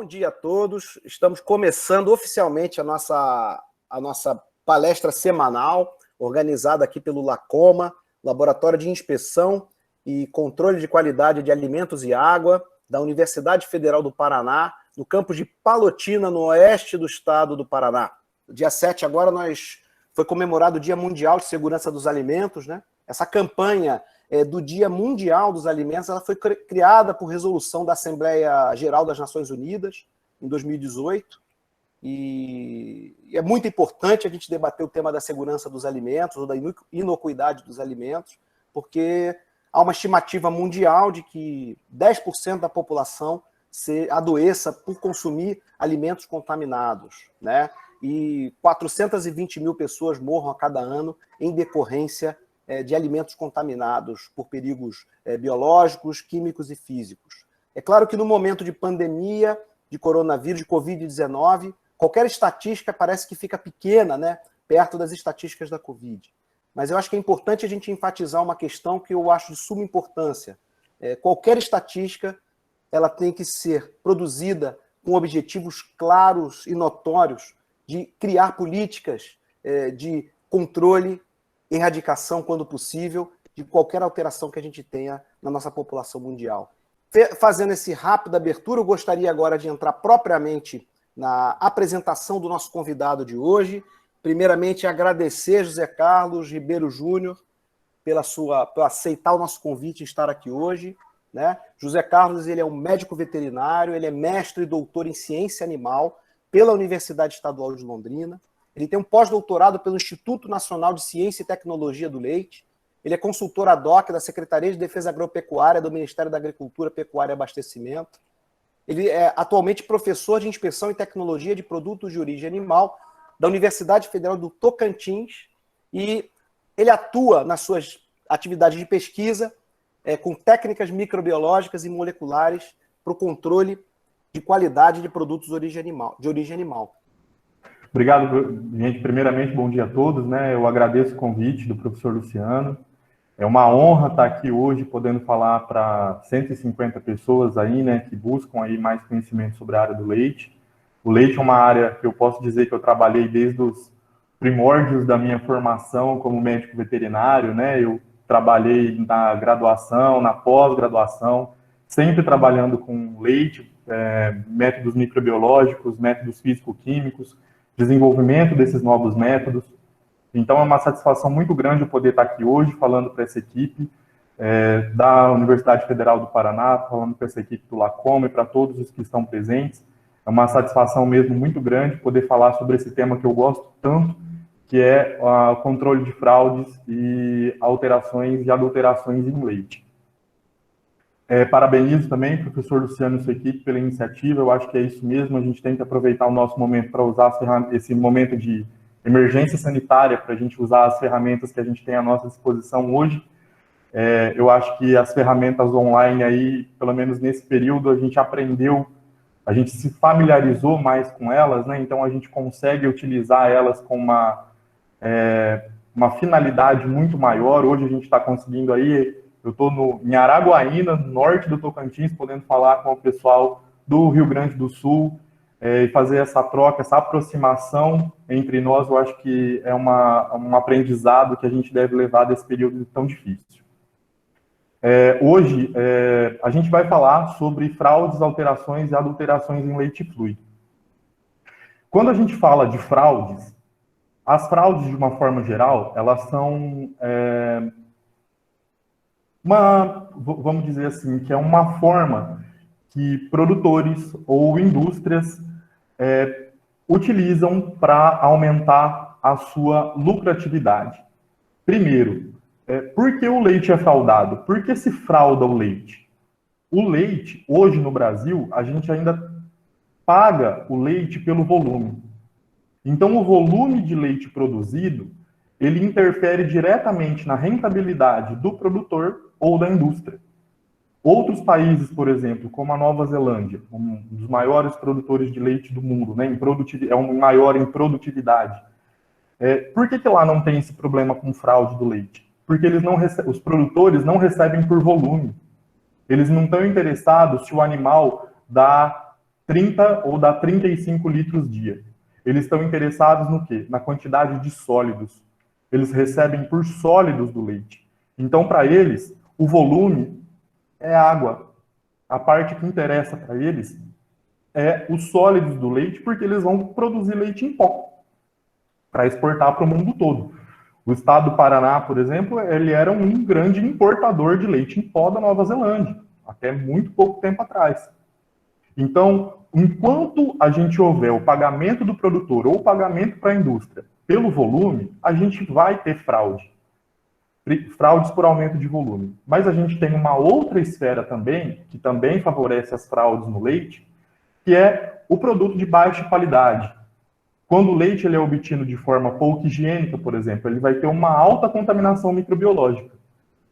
Bom dia a todos. Estamos começando oficialmente a nossa palestra semanal, organizada aqui pelo LACOMA, Laboratório de Inspeção e Controle de Qualidade de Alimentos e Água, da Universidade Federal do Paraná, no campus de Palotina, no oeste do estado do Paraná. Dia 7 agora foi comemorado o Dia Mundial de Segurança dos Alimentos, né? Essa campanha do Dia Mundial dos Alimentos, ela foi criada por resolução da Assembleia Geral das Nações Unidas, em 2018, e é muito importante a gente debater o tema da segurança dos alimentos, ou da inocuidade dos alimentos, porque há uma estimativa mundial de que 10% da população se adoeça por consumir alimentos contaminados, né? E 420 mil pessoas morram a cada ano em decorrência de alimentos contaminados por perigos biológicos, químicos e físicos. É claro que no momento de pandemia, de coronavírus, de Covid-19, qualquer estatística parece que fica pequena, né, perto das estatísticas da Covid. Mas eu acho que é importante a gente enfatizar uma questão que eu acho de suma importância. Qualquer estatística ela tem que ser produzida com objetivos claros e notórios de criar políticas de controle, erradicação, quando possível, de qualquer alteração que a gente tenha na nossa população mundial. Fazendo essa rápida abertura, eu gostaria agora de entrar propriamente na apresentação do nosso convidado de hoje. Primeiramente, agradecer a José Carlos Ribeiro Júnior por aceitar o nosso convite e estar aqui hoje, né? José Carlos, ele é um médico veterinário, ele é mestre e doutor em ciência animal pela Universidade Estadual de Londrina. Ele tem um pós-doutorado pelo Instituto Nacional de Ciência e Tecnologia do Leite. Ele é consultor ad hoc da Secretaria de Defesa Agropecuária do Ministério da Agricultura, Pecuária e Abastecimento. Ele é atualmente professor de Inspeção e Tecnologia de Produtos de Origem Animal da Universidade Federal do Tocantins e ele atua nas suas atividades de pesquisa com técnicas microbiológicas e moleculares para o controle de qualidade de produtos de origem animal. Obrigado, gente. Primeiramente, bom dia a todos, né? Eu agradeço o convite do professor Luciano. É uma honra estar aqui hoje, podendo falar para 150 pessoas aí, né, que buscam aí mais conhecimento sobre a área do leite. O leite é uma área que eu posso dizer que eu trabalhei desde os primórdios da minha formação como médico veterinário, né? Eu trabalhei na graduação, na pós-graduação, sempre trabalhando com leite, métodos microbiológicos, métodos físico-químicos, desenvolvimento desses novos métodos. Então é uma satisfação muito grande eu poder estar aqui hoje falando para essa equipe da Universidade Federal do Paraná, falando para essa equipe do LACOMA e para todos os que estão presentes. É uma satisfação mesmo muito grande poder falar sobre esse tema que eu gosto tanto, que é o controle de fraudes e alterações e adulterações em leite. Parabenizo também o professor Luciano e sua equipe pela iniciativa. Eu acho que é isso mesmo, a gente tem que aproveitar o nosso momento para usar esse momento de emergência sanitária, para a gente usar as ferramentas que a gente tem à nossa disposição hoje. Eu acho que as ferramentas online aí, pelo menos nesse período, a gente aprendeu, a gente se familiarizou mais com elas, né? Então a gente consegue utilizar elas com uma finalidade muito maior. Hoje a gente está conseguindo aí. Eu estou em Araguaína, no norte do Tocantins, podendo falar com o pessoal do Rio Grande do Sul e fazer essa troca, essa aproximação entre nós. Eu acho que é um aprendizado que a gente deve levar desse período tão difícil. Hoje, a gente vai falar sobre fraudes, alterações e adulterações em leite fluido. Quando a gente fala de fraudes, as fraudes, de uma forma geral, elas são... vamos dizer assim, que é uma forma que produtores ou indústrias utilizam para aumentar a sua lucratividade. Primeiro, por que o leite é fraudado? Por que se frauda o leite? O leite, hoje no Brasil, a gente ainda paga o leite pelo volume. Então, o volume de leite produzido, ele interfere diretamente na rentabilidade do produtor ou da indústria. Outros países, por exemplo, como a Nova Zelândia, um dos maiores produtores de leite do mundo, né, é o maior em produtividade. Por que lá não tem esse problema com fraude do leite? Porque os produtores não recebem por volume. Eles não estão interessados se o animal dá 30 ou dá 35 litros dia. Eles estão interessados no quê? Na quantidade de sólidos. Eles recebem por sólidos do leite. Então, para eles, o volume é água. A parte que interessa para eles é os sólidos do leite, porque eles vão produzir leite em pó para exportar para o mundo todo. O estado do Paraná, por exemplo, ele era um grande importador de leite em pó da Nova Zelândia, até muito pouco tempo atrás. Então, enquanto a gente houver o pagamento do produtor ou o pagamento para a indústria pelo volume, a gente vai ter fraude. Fraudes por aumento de volume. Mas a gente tem uma outra esfera também, que também favorece as fraudes no leite, que é o produto de baixa qualidade. Quando o leite ele é obtido de forma pouco higiênica, por exemplo, ele vai ter uma alta contaminação microbiológica.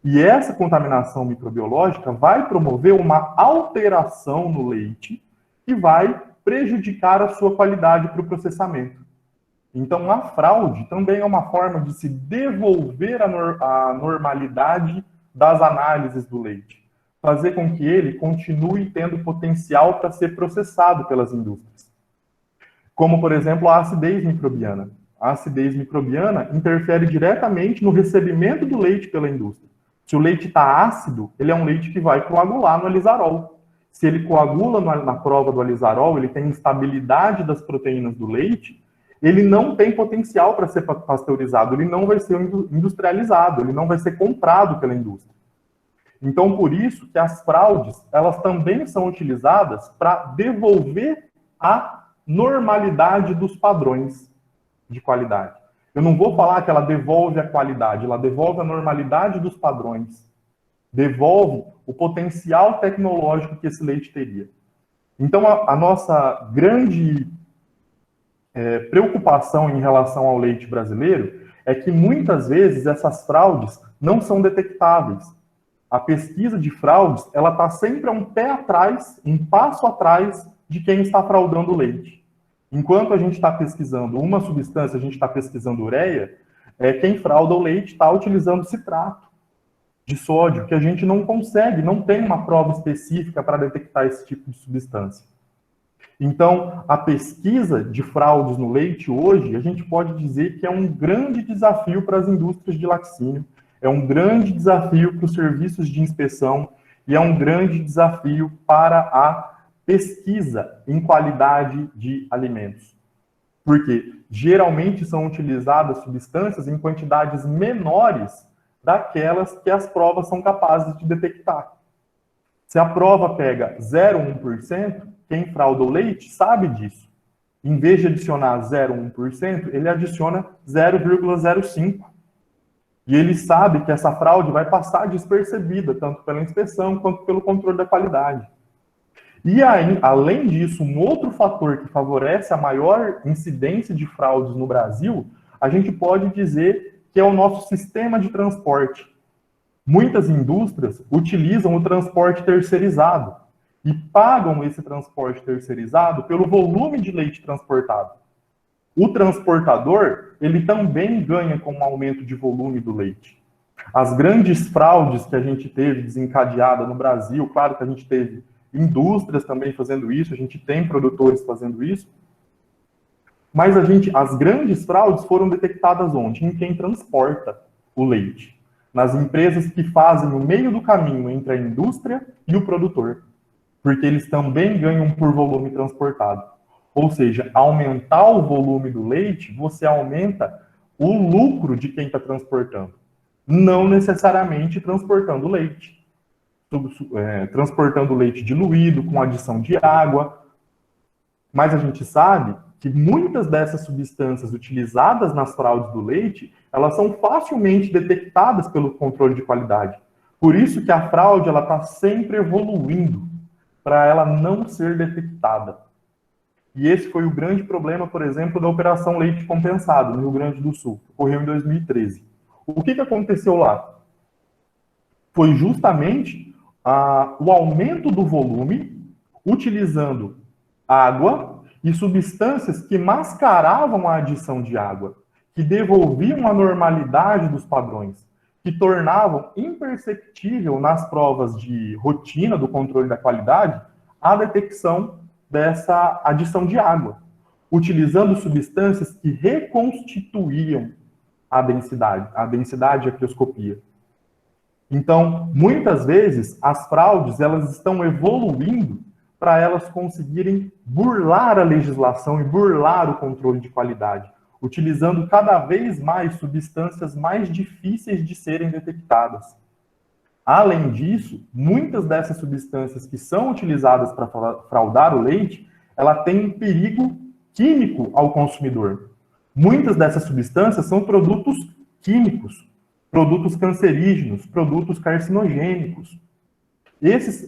E essa contaminação microbiológica vai promover uma alteração no leite que vai prejudicar a sua qualidade para o processamento. Então, a fraude também é uma forma de se devolver a normalidade das análises do leite, fazer com que ele continue tendo potencial para ser processado pelas indústrias. Como, por exemplo, a acidez microbiana. A acidez microbiana interfere diretamente no recebimento do leite pela indústria. Se o leite está ácido, ele é um leite que vai coagular no alisarol. Se ele coagula na prova do alisarol, ele tem instabilidade das proteínas do leite, ele não tem potencial para ser pasteurizado, ele não vai ser industrializado, ele não vai ser comprado pela indústria. Então, por isso que as fraudes, elas também são utilizadas para devolver a normalidade dos padrões de qualidade. Eu não vou falar que ela devolve a qualidade, ela devolve a normalidade dos padrões, devolve o potencial tecnológico que esse leite teria. Então, a nossa grande preocupação em relação ao leite brasileiro é que muitas vezes essas fraudes não são detectáveis. A pesquisa de fraudes, ela está sempre a um pé atrás, um passo atrás de quem está fraudando o leite. Enquanto a gente está pesquisando uma substância, a gente está pesquisando ureia, quem frauda o leite está utilizando citrato de sódio, que a gente não consegue, não tem uma prova específica para detectar esse tipo de substância. Então, a pesquisa de fraudes no leite hoje, a gente pode dizer que é um grande desafio para as indústrias de laticínio, é um grande desafio para os serviços de inspeção e é um grande desafio para a pesquisa em qualidade de alimentos. Porque geralmente são utilizadas substâncias em quantidades menores daquelas que as provas são capazes de detectar. Se a prova pega 0,1%, quem frauda o leite sabe disso. Em vez de adicionar 0,1%, ele adiciona 0,05%. E ele sabe que essa fraude vai passar despercebida, tanto pela inspeção quanto pelo controle da qualidade. E aí, além disso, um outro fator que favorece a maior incidência de fraudes no Brasil, a gente pode dizer que é o nosso sistema de transporte. Muitas indústrias utilizam o transporte terceirizado e pagam esse transporte terceirizado pelo volume de leite transportado. O transportador, ele também ganha com o aumento de volume do leite. As grandes fraudes que a gente teve desencadeada no Brasil, claro que a gente teve indústrias também fazendo isso, a gente tem produtores fazendo isso, mas as grandes fraudes foram detectadas onde? Em quem transporta o leite. Nas empresas que fazem o meio do caminho entre a indústria e o produtor, porque eles também ganham por volume transportado. Ou seja, aumentar o volume do leite, você aumenta o lucro de quem está transportando, não necessariamente transportando leite. Transportando leite diluído, com adição de água. Mas a gente sabe que muitas dessas substâncias utilizadas nas fraudes do leite, elas são facilmente detectadas pelo controle de qualidade. Por isso que a fraude está sempre evoluindo para ela não ser detectada. E esse foi o grande problema, por exemplo, da Operação Leite Compensado, no Rio Grande do Sul, que ocorreu em 2013. O que aconteceu lá? Foi justamente o aumento do volume, utilizando água e substâncias que mascaravam a adição de água, que devolviam a normalidade dos padrões, que tornavam imperceptível nas provas de rotina do controle da qualidade a detecção dessa adição de água, utilizando substâncias que reconstituíam a densidade e a crioscopia. Então, muitas vezes, as fraudes elas estão evoluindo para elas conseguirem burlar a legislação e burlar o controle de qualidade, utilizando cada vez mais substâncias mais difíceis de serem detectadas. Além disso, muitas dessas substâncias que são utilizadas para fraudar o leite, ela tem um perigo químico ao consumidor. Muitas dessas substâncias são produtos químicos, produtos cancerígenos, produtos carcinogênicos.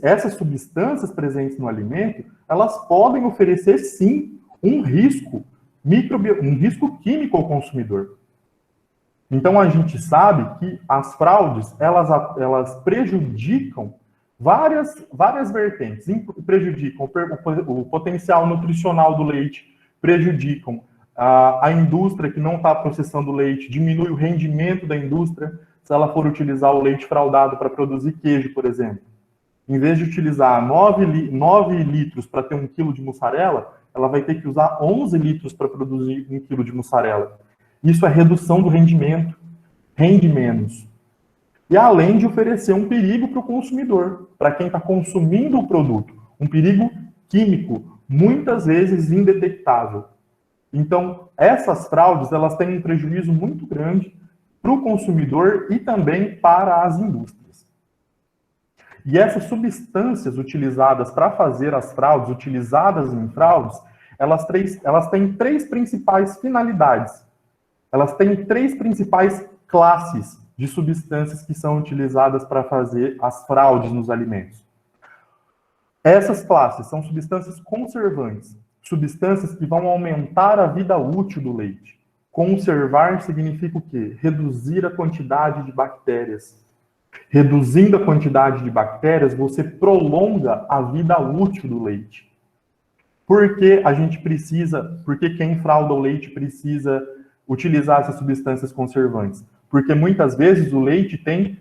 Essas substâncias presentes no alimento, elas podem oferecer, sim, um risco químico ao consumidor. Então, a gente sabe que as fraudes, elas prejudicam várias vertentes. Prejudicam o potencial nutricional do leite, prejudicam a indústria que não está processando leite, diminui o rendimento da indústria se ela for utilizar o leite fraudado para produzir queijo, por exemplo. Em vez de utilizar 9 litros para ter 1 quilo de mussarela, ela vai ter que usar 11 litros para produzir 1 quilo de mussarela. Isso é redução do rendimento, rende menos. E além de oferecer um perigo para o consumidor, para quem está consumindo o produto, um perigo químico, muitas vezes indetectável. Então, essas fraudes, elas têm um prejuízo muito grande para o consumidor e também para as indústrias. E essas substâncias utilizadas para fazer as fraudes, utilizadas em fraudes, elas têm 3 principais finalidades. Elas têm 3 principais classes de substâncias que são utilizadas para fazer as fraudes nos alimentos. Essas classes são substâncias conservantes, substâncias que vão aumentar a vida útil do leite. Conservar significa o quê? Reduzir a quantidade de bactérias. Reduzindo a quantidade de bactérias, você prolonga a vida útil do leite. Por que quem frauda o leite precisa utilizar essas substâncias conservantes? Porque muitas vezes o leite tem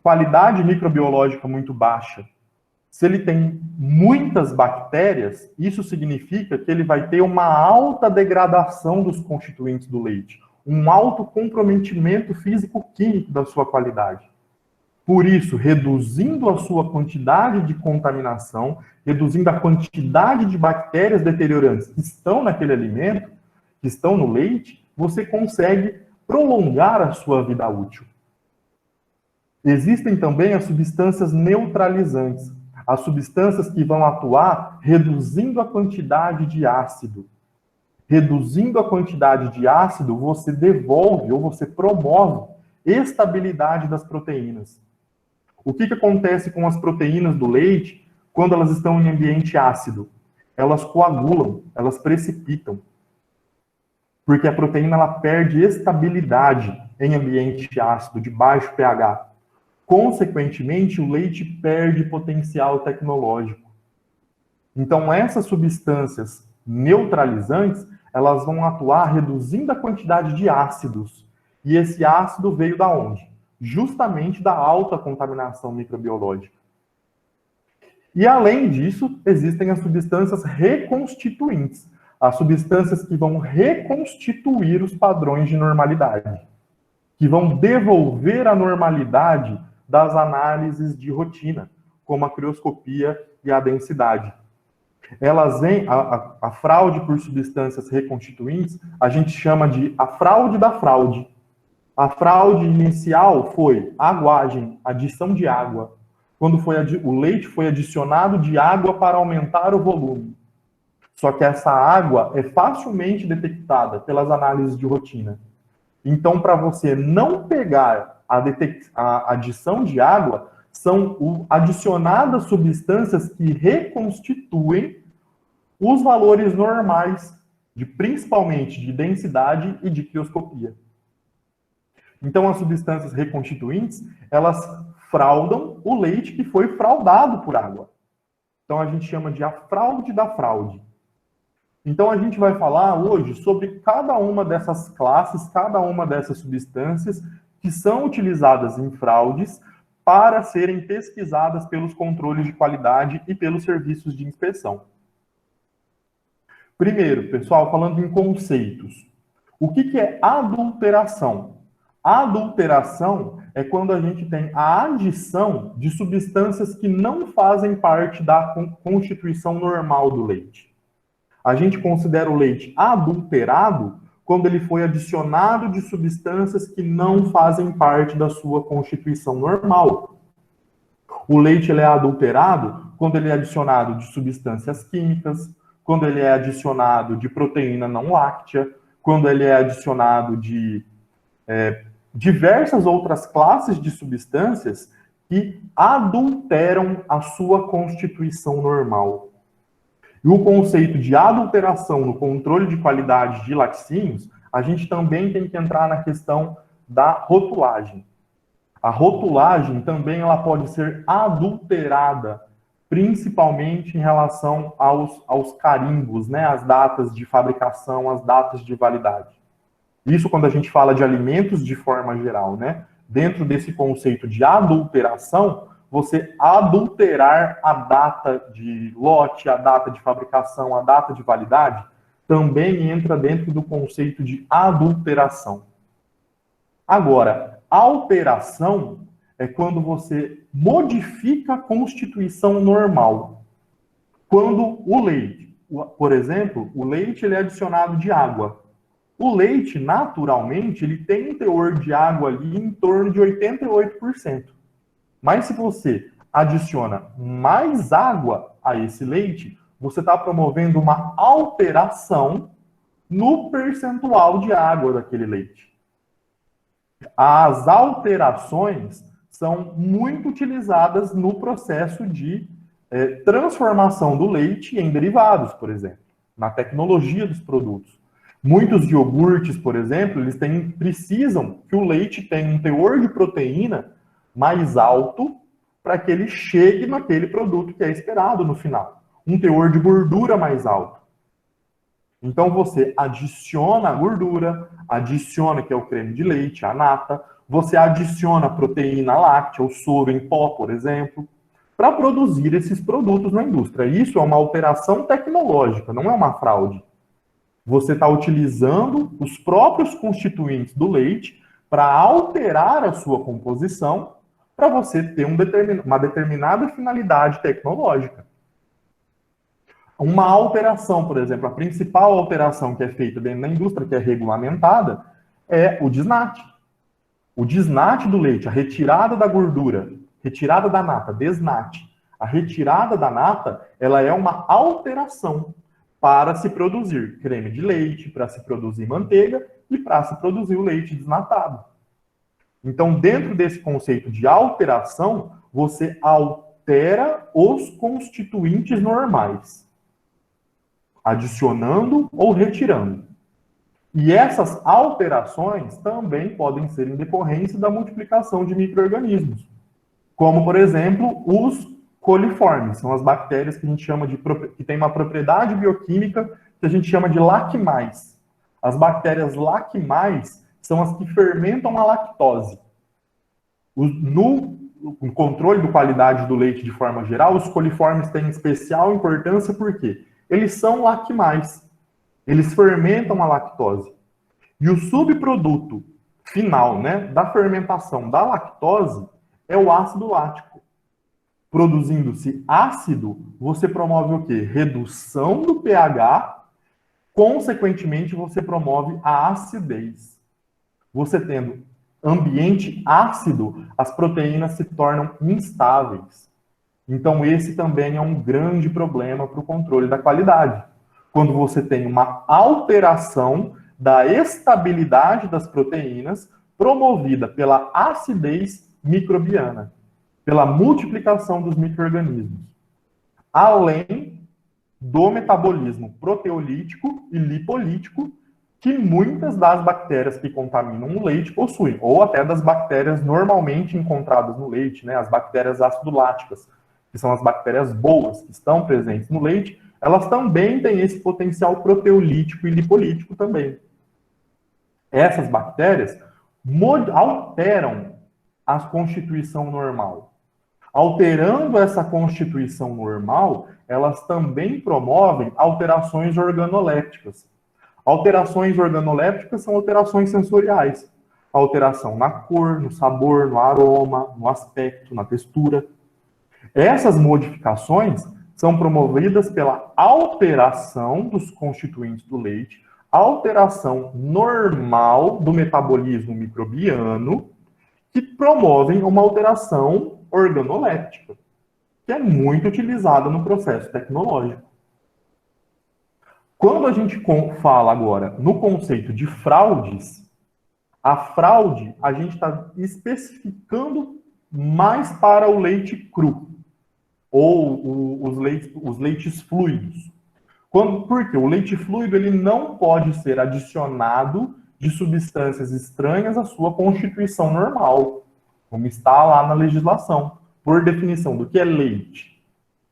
qualidade microbiológica muito baixa. Se ele tem muitas bactérias, isso significa que ele vai ter uma alta degradação dos constituintes do leite, um alto comprometimento físico-químico da sua qualidade. Por isso, reduzindo a sua quantidade de contaminação, reduzindo a quantidade de bactérias deteriorantes que estão naquele alimento, que estão no leite, você consegue prolongar a sua vida útil. Existem também as substâncias neutralizantes, as substâncias que vão atuar reduzindo a quantidade de ácido. Reduzindo a quantidade de ácido, você devolve ou você promove estabilidade das proteínas. O que acontece com as proteínas do leite quando elas estão em ambiente ácido? Elas coagulam, elas precipitam. Porque a proteína ela perde estabilidade em ambiente ácido, de baixo pH. Consequentemente, o leite perde potencial tecnológico. Então, essas substâncias neutralizantes, elas vão atuar reduzindo a quantidade de ácidos. E esse ácido veio da onde? Justamente da alta contaminação microbiológica. E, além disso, existem as substâncias reconstituintes, as substâncias que vão reconstituir os padrões de normalidade, que vão devolver a normalidade das análises de rotina, como a crioscopia e a densidade. Elas vêm, a fraude por substâncias reconstituintes, a gente chama de a fraude da fraude. A fraude inicial foi aguagem, adição de água, quando o leite foi adicionado de água para aumentar o volume. Só que essa água é facilmente detectada pelas análises de rotina. Então, para você não pegar a adição de água, são adicionadas substâncias que reconstituem os valores normais, principalmente de densidade e de crioscopia. Então, as substâncias reconstituintes, elas fraudam o leite que foi fraudado por água. Então, a gente chama de a fraude da fraude. Então, a gente vai falar hoje sobre cada uma dessas classes, cada uma dessas substâncias que são utilizadas em fraudes para serem pesquisadas pelos controles de qualidade e pelos serviços de inspeção. Primeiro, pessoal, falando em conceitos. O que é adulteração? Adulteração é quando a gente tem a adição de substâncias que não fazem parte da constituição normal do leite. A gente considera o leite adulterado quando ele foi adicionado de substâncias que não fazem parte da sua constituição normal. O leite ele é adulterado quando ele é adicionado de substâncias químicas, quando ele é adicionado de proteína não láctea, quando ele é adicionado de diversas outras classes de substâncias que adulteram a sua constituição normal. E o conceito de adulteração no controle de qualidade de laticínios, a gente também tem que entrar na questão da rotulagem. A rotulagem também ela pode ser adulterada, principalmente em relação aos carimbos, né? As datas de fabricação, as datas de validade. Isso quando a gente fala de alimentos de forma geral, né? Dentro desse conceito de adulteração, você adulterar a data de lote, a data de fabricação, a data de validade, também entra dentro do conceito de adulteração. Agora, alteração é quando você modifica a constituição normal. Quando o leite, por exemplo, o leite ele é adicionado de água. O leite, naturalmente, ele tem um teor de água ali em torno de 88%. Mas se você adiciona mais água a esse leite, você está promovendo uma alteração no percentual de água daquele leite. As alterações são muito utilizadas no processo de transformação do leite em derivados, por exemplo, na tecnologia dos produtos. Muitos iogurtes, por exemplo, eles precisam que o leite tenha um teor de proteína mais alto para que ele chegue naquele produto que é esperado no final. Um teor de gordura mais alto. Então você adiciona a gordura, adiciona, que é o creme de leite, a nata, você adiciona a proteína láctea, o soro em pó, por exemplo, para produzir esses produtos na indústria. Isso é uma alteração tecnológica, não é uma fraude. Você está utilizando os próprios constituintes do leite para alterar a sua composição para você ter uma determinada finalidade tecnológica. Uma alteração, por exemplo, a principal alteração que é feita dentro da indústria, que é regulamentada, é o desnate. O desnate do leite, a retirada da gordura, retirada da nata, desnate. A retirada da nata, ela é uma alteração para se produzir creme de leite, para se produzir manteiga e para se produzir o leite desnatado. Então, dentro desse conceito de alteração, você altera os constituintes normais, adicionando ou retirando. E essas alterações também podem ser em decorrência da multiplicação de micro-organismos, como, por exemplo, os coliformes, são as bactérias que a gente chama que tem uma propriedade bioquímica que a gente chama de lacmais. As bactérias lacmais são as que fermentam a lactose. No controle da qualidade do leite de forma geral, os coliformes têm especial importância porque eles são lacmais. Eles fermentam a lactose. E o subproduto final, né, da fermentação da lactose é o ácido lático. Produzindo-se ácido, você promove o quê? Redução do pH, consequentemente você promove a acidez. Você tendo ambiente ácido, as proteínas se tornam instáveis. Então esse também é um grande problema para o controle da qualidade. Quando você tem uma alteração da estabilidade das proteínas promovida pela acidez microbiana, pela multiplicação dos micro-organismos, além do metabolismo proteolítico e lipolítico que muitas das bactérias que contaminam o leite possuem, ou até das bactérias normalmente encontradas no leite, né, as bactérias ácido-láticas, que são as bactérias boas que estão presentes no leite, elas também têm esse potencial proteolítico e lipolítico também. Essas bactérias alteram a constituição normal. Alterando essa constituição normal, elas também promovem alterações organolépticas. Alterações organolépticas são alterações sensoriais. Alteração na cor, no sabor, no aroma, no aspecto, na textura. Essas modificações são promovidas pela alteração dos constituintes do leite, alteração normal do metabolismo microbiano, que promovem uma alteração organoléptica, que é muito utilizada no processo tecnológico. Quando a gente fala agora no conceito de fraudes, a fraude a gente está especificando mais para o leite cru, ou os leites fluidos. Porque o leite fluido ele não pode ser adicionado de substâncias estranhas à sua constituição normal, como está lá na legislação, por definição do que é leite.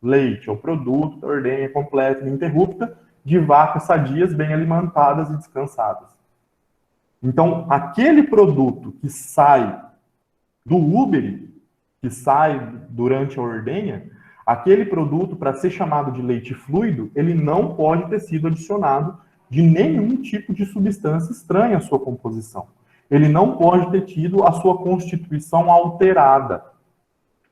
Leite é o produto da ordenha completa e ininterrupta de vacas sadias, bem alimentadas e descansadas. Então, aquele produto que sai do úbere, que sai durante a ordenha, aquele produto, para ser chamado de leite fluido, ele não pode ter sido adicionado de nenhum tipo de substância estranha à sua composição. Ele não pode ter tido a sua constituição alterada.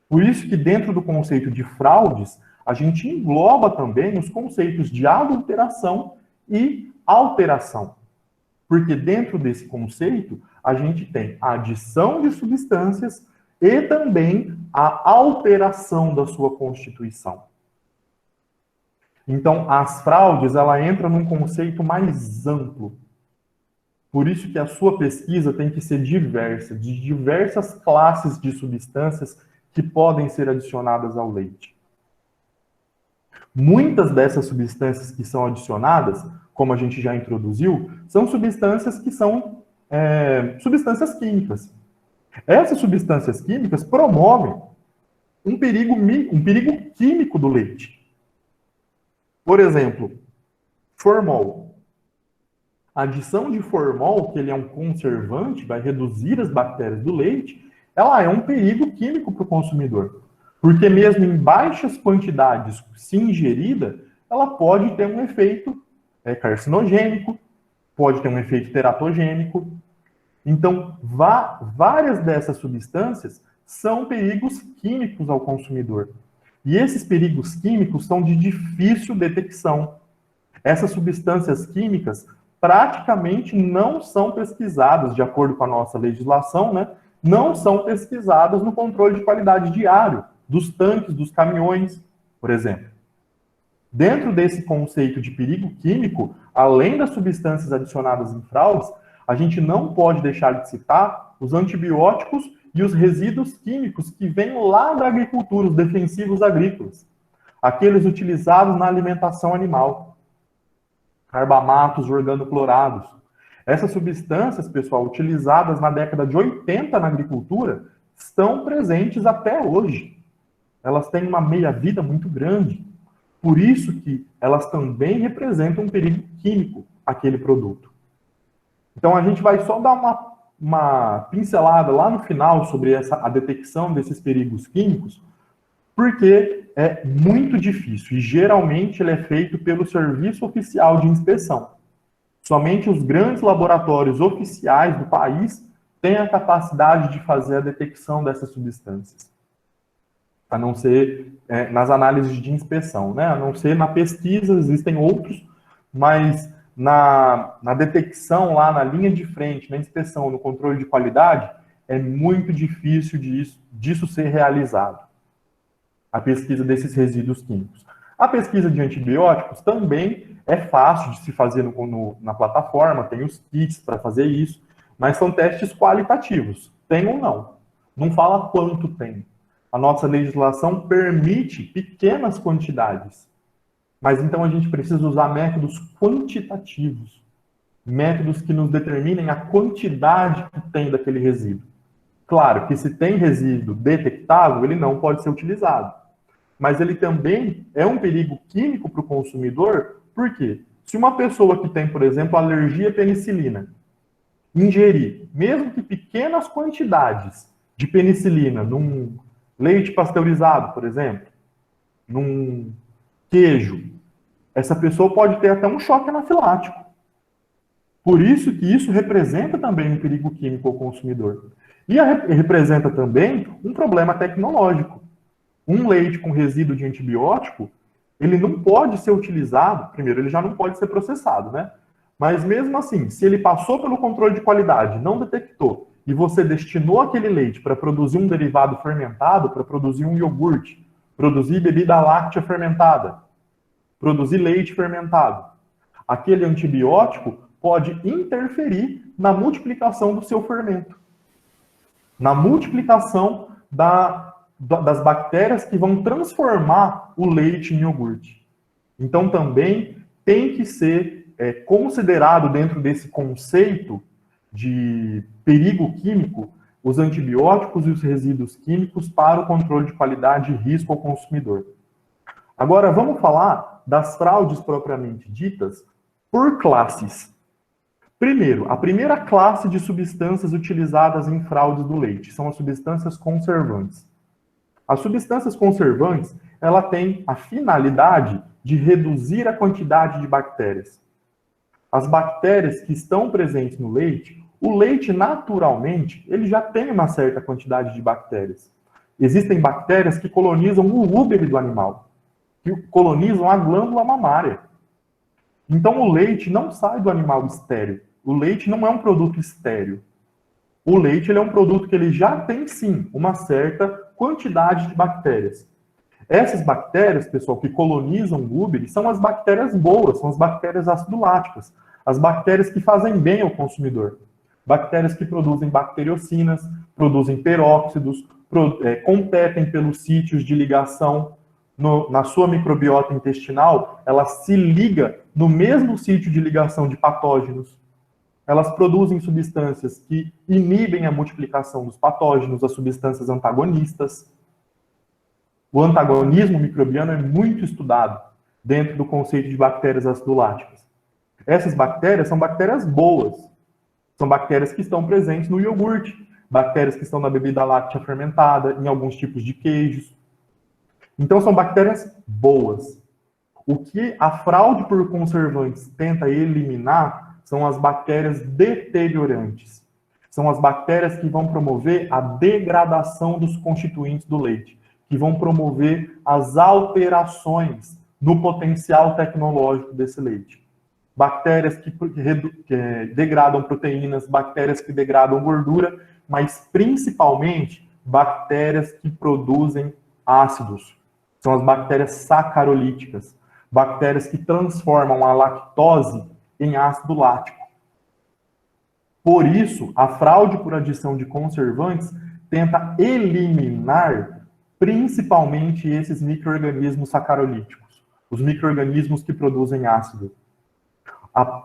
Por isso que dentro do conceito de fraudes, a gente engloba também os conceitos de adulteração e alteração. Porque dentro desse conceito, a gente tem a adição de substâncias e também a alteração da sua constituição. Então, as fraudes, ela entra num conceito mais amplo. Por isso que a sua pesquisa tem que ser diversa, de diversas classes de substâncias que podem ser adicionadas ao leite. Muitas dessas substâncias que são adicionadas, como a gente já introduziu, são substâncias que são substâncias químicas. Essas substâncias químicas promovem um perigo químico do leite. Por exemplo, formol. A adição de formol, que ele é um conservante, vai reduzir as bactérias do leite, ela é um perigo químico para o consumidor. Porque mesmo em baixas quantidades, se ingerida, ela pode ter um efeito carcinogênico, pode ter um efeito teratogênico. Então, várias dessas substâncias são perigos químicos ao consumidor. E esses perigos químicos são de difícil detecção. Essas substâncias químicas praticamente não são pesquisadas, de acordo com a nossa legislação, né? Não são pesquisadas no controle de qualidade diário dos tanques, dos caminhões, por exemplo. Dentro desse conceito de perigo químico, além das substâncias adicionadas em fraudes, a gente não pode deixar de citar os antibióticos e os resíduos químicos que vêm lá da agricultura, os defensivos agrícolas. Aqueles utilizados na alimentação animal. Carbamatos organoclorados. Essas substâncias, pessoal, utilizadas na década de 80 na agricultura, estão presentes até hoje. Elas têm uma meia-vida muito grande. Por isso que elas também representam um perigo químico, aquele produto. Então, a gente vai só dar uma pincelada lá no final sobre a detecção desses perigos químicos, porque é muito difícil e geralmente ele é feito pelo Serviço Oficial de Inspeção. Somente os grandes laboratórios oficiais do país têm a capacidade de fazer a detecção dessas substâncias. A não ser nas análises de inspeção, né? A não ser na pesquisa, existem outros, mas na detecção lá na linha de frente, na inspeção, no controle de qualidade, é muito difícil disso ser realizado. A pesquisa desses resíduos químicos. A pesquisa de antibióticos também é fácil de se fazer na plataforma, tem os kits para fazer isso, mas são testes qualitativos, tem ou não. Não fala quanto tem. A nossa legislação permite pequenas quantidades, mas então a gente precisa usar métodos quantitativos, métodos que nos determinem a quantidade que tem daquele resíduo. Claro que se tem resíduo detectável, ele não pode ser utilizado. Mas ele também é um perigo químico para o consumidor, porque se uma pessoa que tem, por exemplo, alergia à penicilina, ingerir, mesmo que pequenas quantidades de penicilina leite pasteurizado, por exemplo, num queijo, essa pessoa pode ter até um choque anafilático. Por isso que isso representa também um perigo químico ao consumidor. E representa também um problema tecnológico. Um leite com resíduo de antibiótico, ele não pode ser utilizado, primeiro, ele já não pode ser processado, né? Mas mesmo assim, se ele passou pelo controle de qualidade, não detectou, e você destinou aquele leite para produzir um derivado fermentado, para produzir um iogurte, produzir bebida láctea fermentada, produzir leite fermentado, aquele antibiótico pode interferir na multiplicação do seu fermento, na multiplicação das bactérias que vão transformar o leite em iogurte. Então, também tem que ser considerado dentro desse conceito de perigo químico os antibióticos e os resíduos químicos para o controle de qualidade e risco ao consumidor. Agora, vamos falar das fraudes propriamente ditas por classes. Primeiro, a primeira classe de substâncias utilizadas em fraudes do leite são as substâncias conservantes. As substâncias conservantes, ela tem a finalidade de reduzir a quantidade de bactérias. As bactérias que estão presentes no leite, o leite naturalmente, ele já tem uma certa quantidade de bactérias. Existem bactérias que colonizam o úbere do animal, que colonizam a glândula mamária. Então o leite não sai do animal estéril. O leite não é um produto estéril. O leite ele é um produto que ele já tem, sim, uma certa quantidade de bactérias. Essas bactérias, pessoal, que colonizam o úbere, são as bactérias boas, são as bactérias acidoláticas, as bactérias que fazem bem ao consumidor. Bactérias que produzem bacteriocinas, produzem peróxidos, competem pelos sítios de ligação na sua microbiota intestinal, ela se liga no mesmo sítio de ligação de patógenos. Elas produzem substâncias que inibem a multiplicação dos patógenos, as substâncias antagonistas. O antagonismo microbiano é muito estudado dentro do conceito de bactérias acidoláticas. Essas bactérias são bactérias boas. São bactérias que estão presentes no iogurte, bactérias que estão na bebida láctea fermentada, em alguns tipos de queijos. Então, são bactérias boas. O que a fraude por conservantes tenta eliminar são as bactérias deteriorantes. São as bactérias que vão promover a degradação dos constituintes do leite, que vão promover as alterações no potencial tecnológico desse leite. Bactérias que degradam proteínas, bactérias que degradam gordura, mas principalmente bactérias que produzem ácidos. São as bactérias sacarolíticas, bactérias que transformam a lactose em ácido lático. Por isso, a fraude por adição de conservantes tenta eliminar principalmente esses micro-organismos sacarolíticos, os micro-organismos que produzem ácido.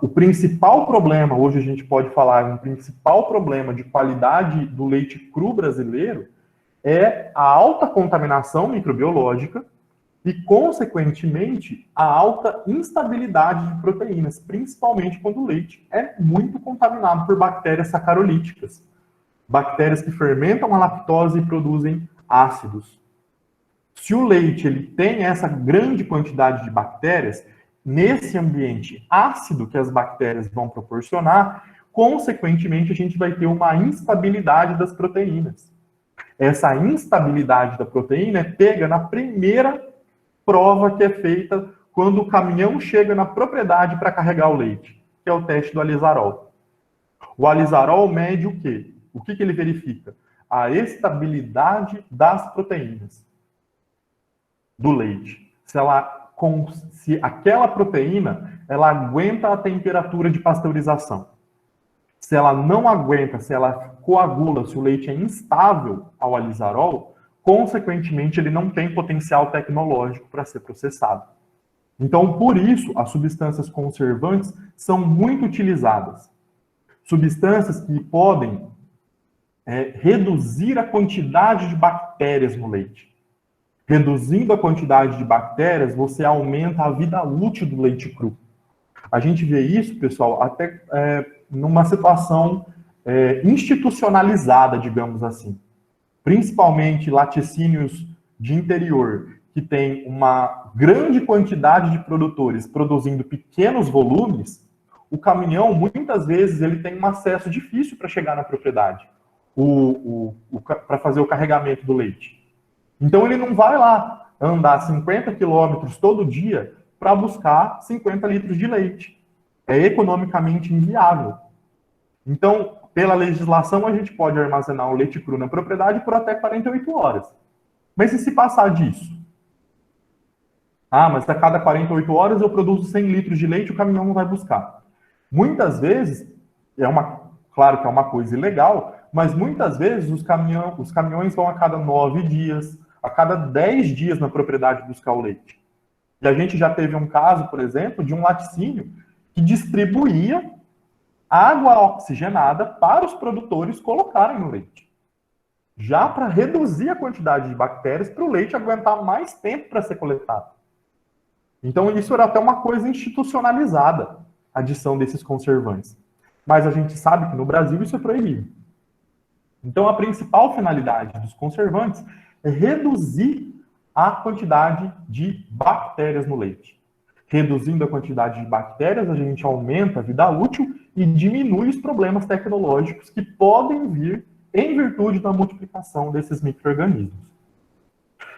O principal problema, hoje a gente pode falar, um principal problema de qualidade do leite cru brasileiro é a alta contaminação microbiológica e, consequentemente, a alta instabilidade de proteínas, principalmente quando o leite é muito contaminado por bactérias sacarolíticas, bactérias que fermentam a lactose e produzem ácidos. Se o leite ele tem essa grande quantidade de bactérias, nesse ambiente ácido que as bactérias vão proporcionar, consequentemente, a gente vai ter uma instabilidade das proteínas. Essa instabilidade da proteína é pega na primeira prova que é feita quando o caminhão chega na propriedade para carregar o leite, que é o teste do alisarol. O alisarol mede o quê? O que ele verifica? A estabilidade das proteínas do leite. Se aquela proteína ela aguenta a temperatura de pasteurização. Se ela não aguenta, se ela coagula, se o leite é instável ao alisarol, consequentemente ele não tem potencial tecnológico para ser processado. Então, por isso, as substâncias conservantes são muito utilizadas. Substâncias que podem reduzir a quantidade de bactérias no leite. Reduzindo a quantidade de bactérias, você aumenta a vida útil do leite cru. A gente vê isso, pessoal, até numa situação institucionalizada, digamos assim. principalmente laticínios de interior, que tem uma grande quantidade de produtores produzindo pequenos volumes, o caminhão, muitas vezes, ele tem um acesso difícil para chegar na propriedade, para fazer o carregamento do leite. Então, ele não vai lá andar 50 quilômetros todo dia para buscar 50 litros de leite. É economicamente inviável. Então, pela legislação, a gente pode armazenar o leite cru na propriedade por até 48 horas. Mas e se passar disso? Ah, mas a cada 48 horas eu produzo 100 litros de leite e o caminhão não vai buscar. Muitas vezes, claro que é uma coisa ilegal, mas muitas vezes os caminhões vão a cada 9 dias, a cada 10 dias na propriedade buscar o leite. E a gente já teve um caso, por exemplo, de um laticínio que distribuía água oxigenada para os produtores colocarem no leite. Já para reduzir a quantidade de bactérias para o leite aguentar mais tempo para ser coletado. Então, isso era até uma coisa institucionalizada, a adição desses conservantes. Mas a gente sabe que no Brasil isso é proibido. Então, a principal finalidade dos conservantes é reduzir a quantidade de bactérias no leite. Reduzindo a quantidade de bactérias, a gente aumenta a vida útil e diminui os problemas tecnológicos que podem vir em virtude da multiplicação desses micro-organismos.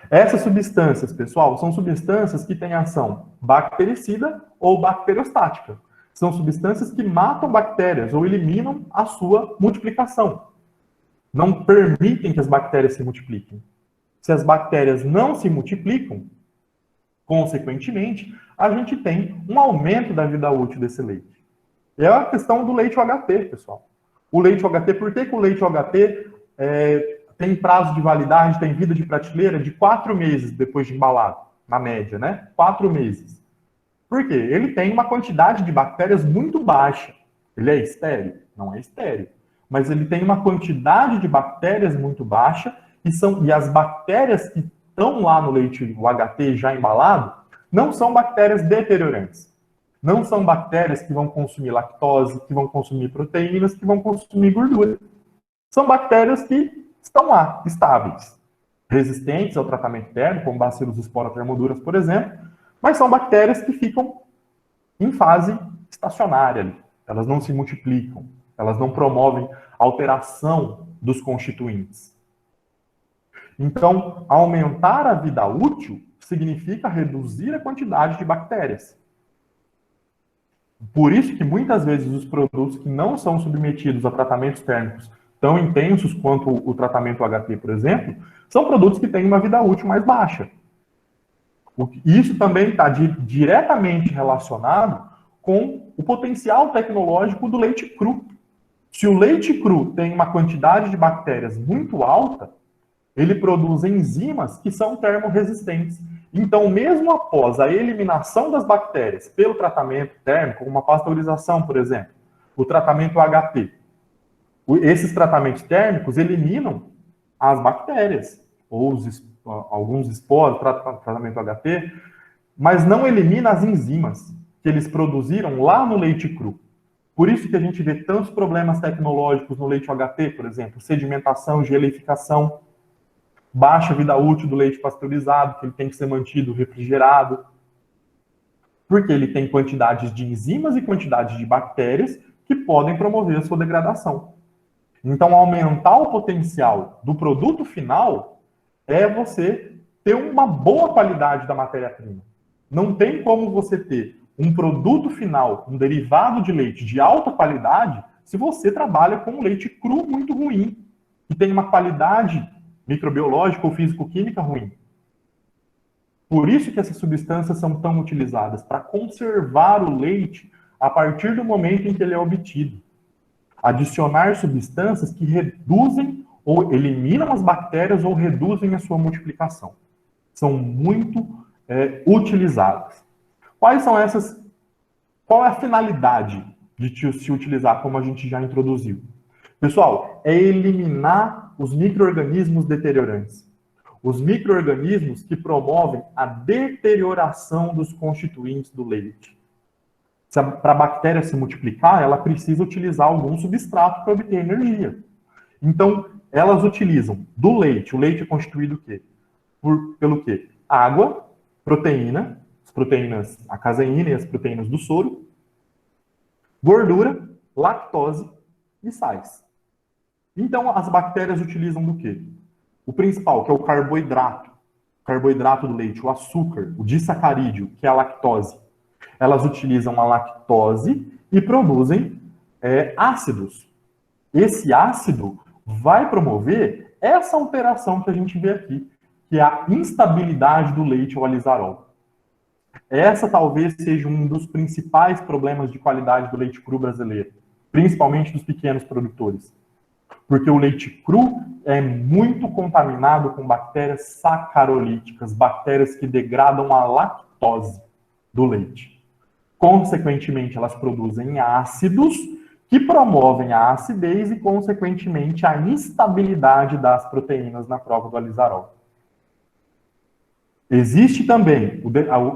Essas substâncias, pessoal, são substâncias que têm ação bactericida ou bacteriostática. São substâncias que matam bactérias ou eliminam a sua multiplicação. Não permitem que as bactérias se multipliquem. Se as bactérias não se multiplicam, consequentemente, a gente tem um aumento da vida útil desse leite. E é a questão do leite UHT, pessoal. O leite UHT, por que o leite UHT tem prazo de validade, tem vida de prateleira de 4 meses depois de embalado, na média, né? 4 meses. Por quê? Ele tem uma quantidade de bactérias muito baixa. Ele é estéril? Não é estéril. Mas ele tem uma quantidade de bactérias muito baixa e as bactérias que estão lá no leite UHT já embalado não são bactérias deteriorantes. Não são bactérias que vão consumir lactose, que vão consumir proteínas, que vão consumir gordura. São bactérias que estão lá, estáveis, resistentes ao tratamento térmico, como bacilos esporotermoduras, por exemplo, mas são bactérias que ficam em fase estacionária ali. Elas não se multiplicam, elas não promovem alteração dos constituintes. Então, aumentar a vida útil significa reduzir a quantidade de bactérias. Por isso que muitas vezes os produtos que não são submetidos a tratamentos térmicos tão intensos quanto o tratamento HT, por exemplo, são produtos que têm uma vida útil mais baixa. Isso também está diretamente relacionado com o potencial tecnológico do leite cru. Se o leite cru tem uma quantidade de bactérias muito alta, ele produz enzimas que são termorresistentes. Então, mesmo após a eliminação das bactérias pelo tratamento térmico, como a pasteurização, por exemplo, o tratamento HT, esses tratamentos térmicos eliminam as bactérias, ou alguns esporos, tratamento HT, mas não elimina as enzimas que eles produziram lá no leite cru. Por isso que a gente vê tantos problemas tecnológicos no leite HT, por exemplo, sedimentação, geleificação, baixa vida útil do leite pasteurizado, que ele tem que ser mantido refrigerado, porque ele tem quantidades de enzimas e quantidades de bactérias que podem promover a sua degradação. Então, aumentar o potencial do produto final é você ter uma boa qualidade da matéria-prima. Não tem como você ter um produto final, um derivado de leite de alta qualidade, se você trabalha com um leite cru muito ruim, que tem uma qualidade microbiológica ou físico-química ruim. Por isso que essas substâncias são tão utilizadas, para conservar o leite a partir do momento em que ele é obtido. Adicionar substâncias que reduzem ou eliminam as bactérias ou reduzem a sua multiplicação. São muito utilizadas. Qual é a finalidade de se utilizar, como a gente já introduziu? Pessoal, é eliminar os micro-organismos deteriorantes. Os micro-organismos que promovem a deterioração dos constituintes do leite. Para a bactéria se multiplicar, ela precisa utilizar algum substrato para obter energia. Então, elas utilizam do leite. O leite é constituído o quê? Pelo quê? Água, proteína, as proteínas, a caseína e as proteínas do soro, gordura, lactose e sais. Então, as bactérias utilizam do quê? O principal, que é o carboidrato do leite, o açúcar, o disacarídeo, que é a lactose. Elas utilizam a lactose e produzem ácidos. Esse ácido vai promover essa alteração que a gente vê aqui, que é a instabilidade do leite ao alizarol. Essa talvez seja um dos principais problemas de qualidade do leite cru brasileiro, principalmente dos pequenos produtores. Porque o leite cru é muito contaminado com bactérias sacarolíticas, bactérias que degradam a lactose do leite. Consequentemente, elas produzem ácidos que promovem a acidez e, consequentemente, a instabilidade das proteínas na prova do alizarol. Existe também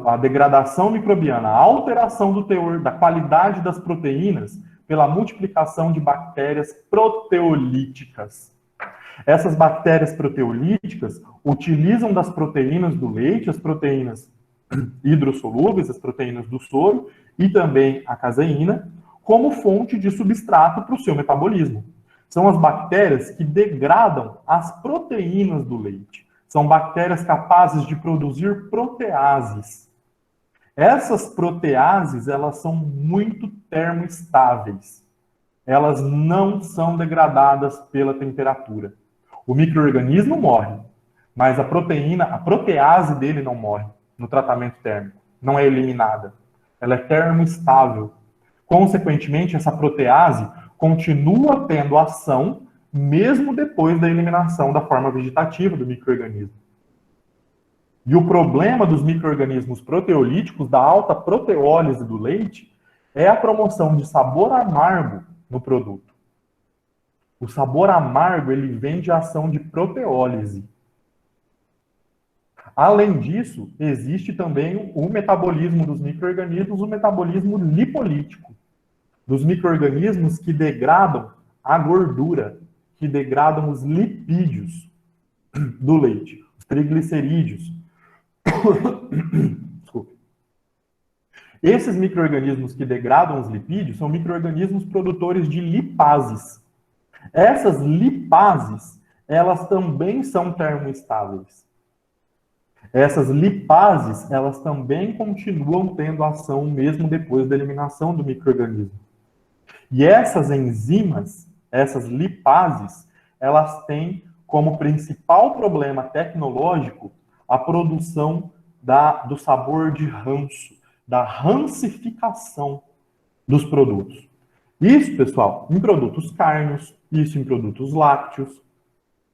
a degradação microbiana, a alteração do teor, da qualidade das proteínas pela multiplicação de bactérias proteolíticas. Essas bactérias proteolíticas utilizam das proteínas do leite, as proteínas hidrossolúveis, as proteínas do soro e também a caseína, como fonte de substrato para o seu metabolismo. São as bactérias que degradam as proteínas do leite. São bactérias capazes de produzir proteases. Essas proteases, elas são muito termoestáveis. Elas não são degradadas pela temperatura. O micro-organismo morre, mas a protease dele não morre no tratamento térmico. Não é eliminada. Ela é termoestável. Consequentemente, essa protease continua tendo ação mesmo depois da eliminação da forma vegetativa do micro-organismo. E o problema dos micro-organismos proteolíticos, da alta proteólise do leite, é a promoção de sabor amargo no produto. O sabor amargo, ele vem de ação de proteólise. Além disso, existe também o metabolismo dos micro-organismos, o metabolismo lipolítico, dos micro-organismos que degradam a gordura, que degradam os lipídios do leite, os triglicerídeos. Desculpa. Esses micro-organismos que degradam os lipídios são micro-organismos produtores de lipases. Essas lipases, elas também são termoestáveis. Essas lipases, elas também continuam tendo ação mesmo depois da eliminação do micro-organismo. E essas enzimas, essas lipases, elas têm como principal problema tecnológico a produção do sabor de ranço, da rancificação dos produtos. Isso, pessoal, em produtos cárneos, isso em produtos lácteos.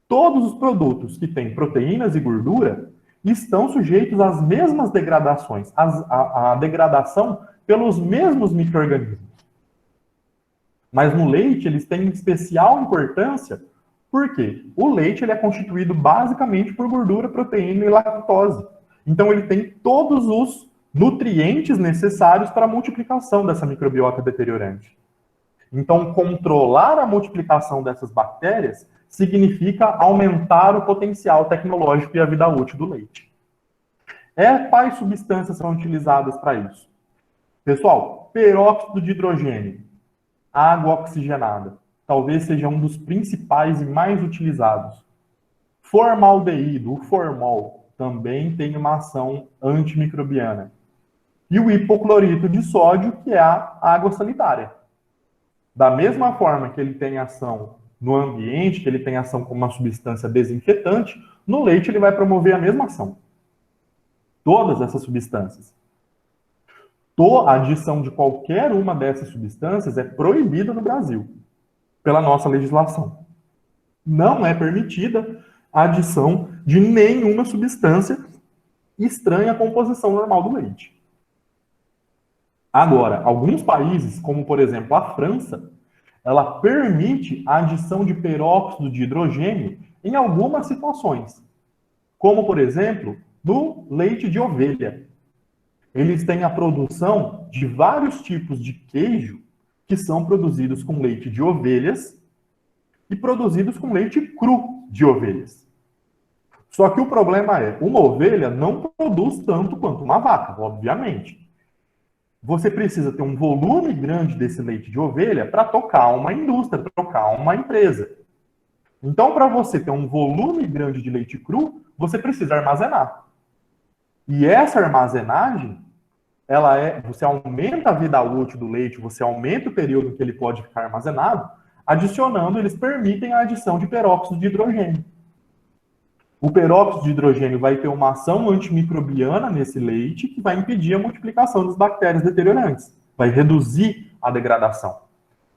Todos os produtos que têm proteínas e gordura estão sujeitos às mesmas degradações, a degradação pelos mesmos micro-organismos. Mas no leite, eles têm especial importância, porque o leite ele é constituído basicamente por gordura, proteína e lactose. Então, ele tem todos os nutrientes necessários para a multiplicação dessa microbiota deteriorante. Então, controlar a multiplicação dessas bactérias significa aumentar o potencial tecnológico e a vida útil do leite. Quais substâncias são utilizadas para isso? Pessoal, peróxido de hidrogênio, água oxigenada, talvez seja um dos principais e mais utilizados. Formaldeído, o formol, também tem uma ação antimicrobiana. E o hipoclorito de sódio, que é a água sanitária. Da mesma forma que ele tem ação no ambiente, que ele tem ação como uma substância desinfetante, no leite ele vai promover a mesma ação. Todas essas substâncias. A adição de qualquer uma dessas substâncias é proibida no Brasil, pela nossa legislação. Não é permitida a adição de nenhuma substância estranha à composição normal do leite. Agora, alguns países, como por exemplo a França, ela permite a adição de peróxido de hidrogênio em algumas situações. Como, por exemplo, no leite de ovelha. Eles têm a produção de vários tipos de queijo que são produzidos com leite de ovelhas e produzidos com leite cru de ovelhas. Só que o problema é, uma ovelha não produz tanto quanto uma vaca, obviamente. Você precisa ter um volume grande desse leite de ovelha para tocar uma indústria, tocar uma empresa. Então, para você ter um volume grande de leite cru, você precisa armazenar. E essa armazenagem, você aumenta a vida útil do leite, você aumenta o período em que ele pode ficar armazenado, adicionando, eles permitem a adição de peróxido de hidrogênio. O peróxido de hidrogênio vai ter uma ação antimicrobiana nesse leite que vai impedir a multiplicação das bactérias deteriorantes, vai reduzir a degradação.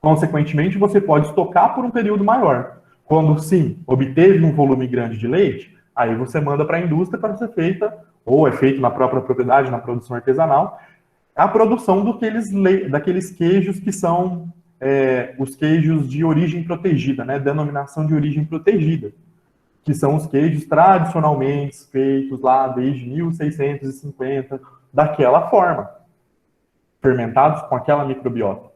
Consequentemente, você pode estocar por um período maior. Quando, sim, obteve um volume grande de leite, aí você manda para a indústria para ser feita, ou é feito na própria propriedade, na produção artesanal, a produção daqueles queijos que são os queijos de origem protegida, né? Denominação de origem protegida, que são os queijos tradicionalmente feitos lá desde 1650, daquela forma, fermentados com aquela microbiota.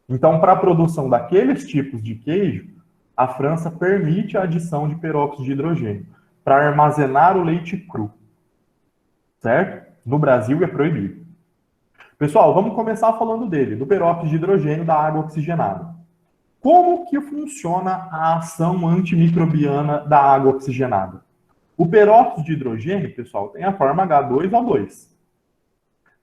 Então, para a produção daqueles tipos de queijo, a França permite a adição de peróxido de hidrogênio para armazenar o leite cru. Certo? No Brasil é proibido. Pessoal, vamos começar falando dele, do peróxido de hidrogênio da água oxigenada. Como que funciona a ação antimicrobiana da água oxigenada? O peróxido de hidrogênio, pessoal, tem a forma H2O2.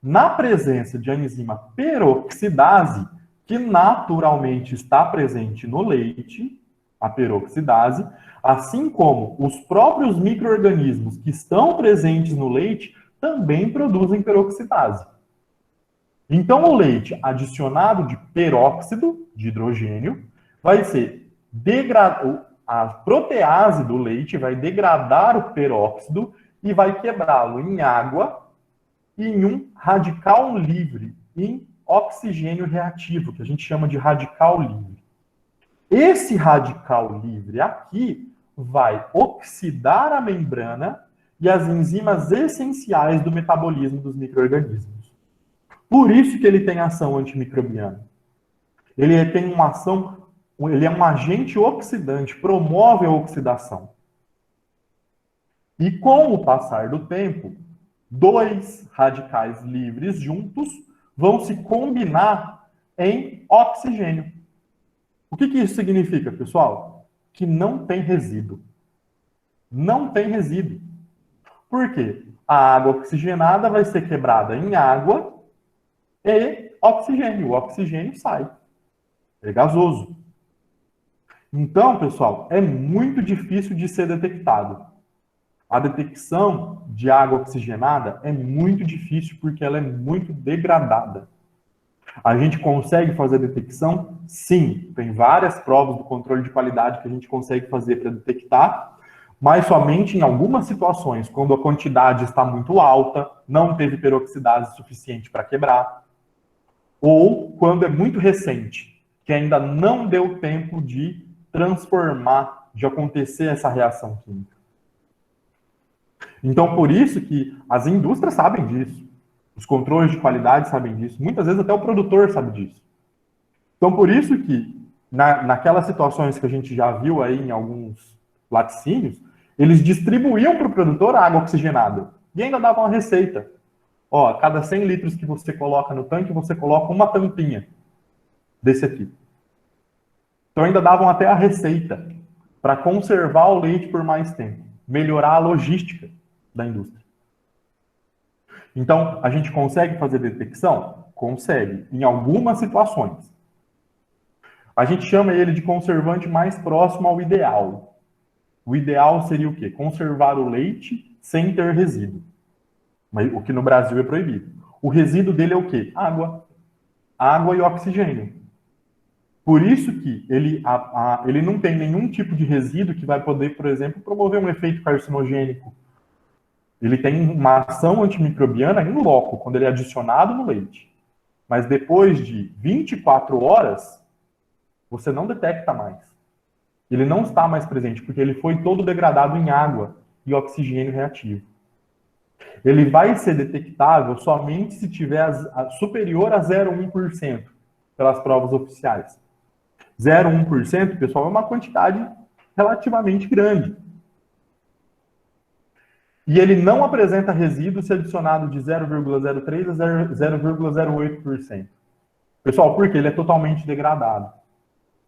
Na presença de enzima peroxidase, que naturalmente está presente no leite, a peroxidase, assim como os próprios micro-organismos que estão presentes no leite também produzem peroxidase. Então, o leite adicionado de peróxido de hidrogênio vai ser a protease do leite vai degradar o peróxido e vai quebrá-lo em água e em um radical livre, em oxigênio reativo, que a gente chama de radical livre. Esse radical livre aqui vai oxidar a membrana e as enzimas essenciais do metabolismo dos micro-organismos. Por isso que ele tem ação antimicrobiana. Ele tem uma ação, ele é um agente oxidante, promove a oxidação. E com o passar do tempo, dois radicais livres juntos vão se combinar em oxigênio. O que isso significa, pessoal? Que não tem resíduo. Não tem resíduo. Por quê? A água oxigenada vai ser quebrada em água e oxigênio. O oxigênio sai. É gasoso. Então, pessoal, é muito difícil de ser detectado. A detecção de água oxigenada é muito difícil porque ela é muito degradada. A gente consegue fazer a detecção? Sim. Tem várias provas do controle de qualidade que a gente consegue fazer para detectar, mas somente em algumas situações, quando a quantidade está muito alta, não teve peroxidase suficiente para quebrar, ou quando é muito recente, que ainda não deu tempo de transformar, de acontecer essa reação química. Então, por isso que as indústrias sabem disso. Os controles de qualidade sabem disso. Muitas vezes até o produtor sabe disso. Então, por isso que, naquelas situações que a gente já viu aí em alguns laticínios, eles distribuíam para o produtor a água oxigenada. E ainda davam a receita. Ó, a cada 100 litros que você coloca no tanque, você coloca uma tampinha desse aqui. Então, ainda davam até a receita para conservar o leite por mais tempo. Melhorar a logística da indústria. Então, a gente consegue fazer detecção? Consegue, em algumas situações. A gente chama ele de conservante mais próximo ao ideal. O ideal seria o quê? Conservar o leite sem ter resíduo. Mas o que no Brasil é proibido. O resíduo dele é o quê? Água. Água e oxigênio. Por isso que ele não tem nenhum tipo de resíduo que vai poder, por exemplo, promover um efeito carcinogênico. Ele tem uma ação antimicrobiana em loco, quando ele é adicionado no leite. Mas depois de 24 horas, você não detecta mais. Ele não está mais presente, porque ele foi todo degradado em água e oxigênio reativo. Ele vai ser detectável somente se tiver superior a 0,1% pelas provas oficiais. 0,1%, pessoal, é uma quantidade relativamente grande. E ele não apresenta resíduo se adicionado de 0,03% a 0,08%. Pessoal, porque ele é totalmente degradado.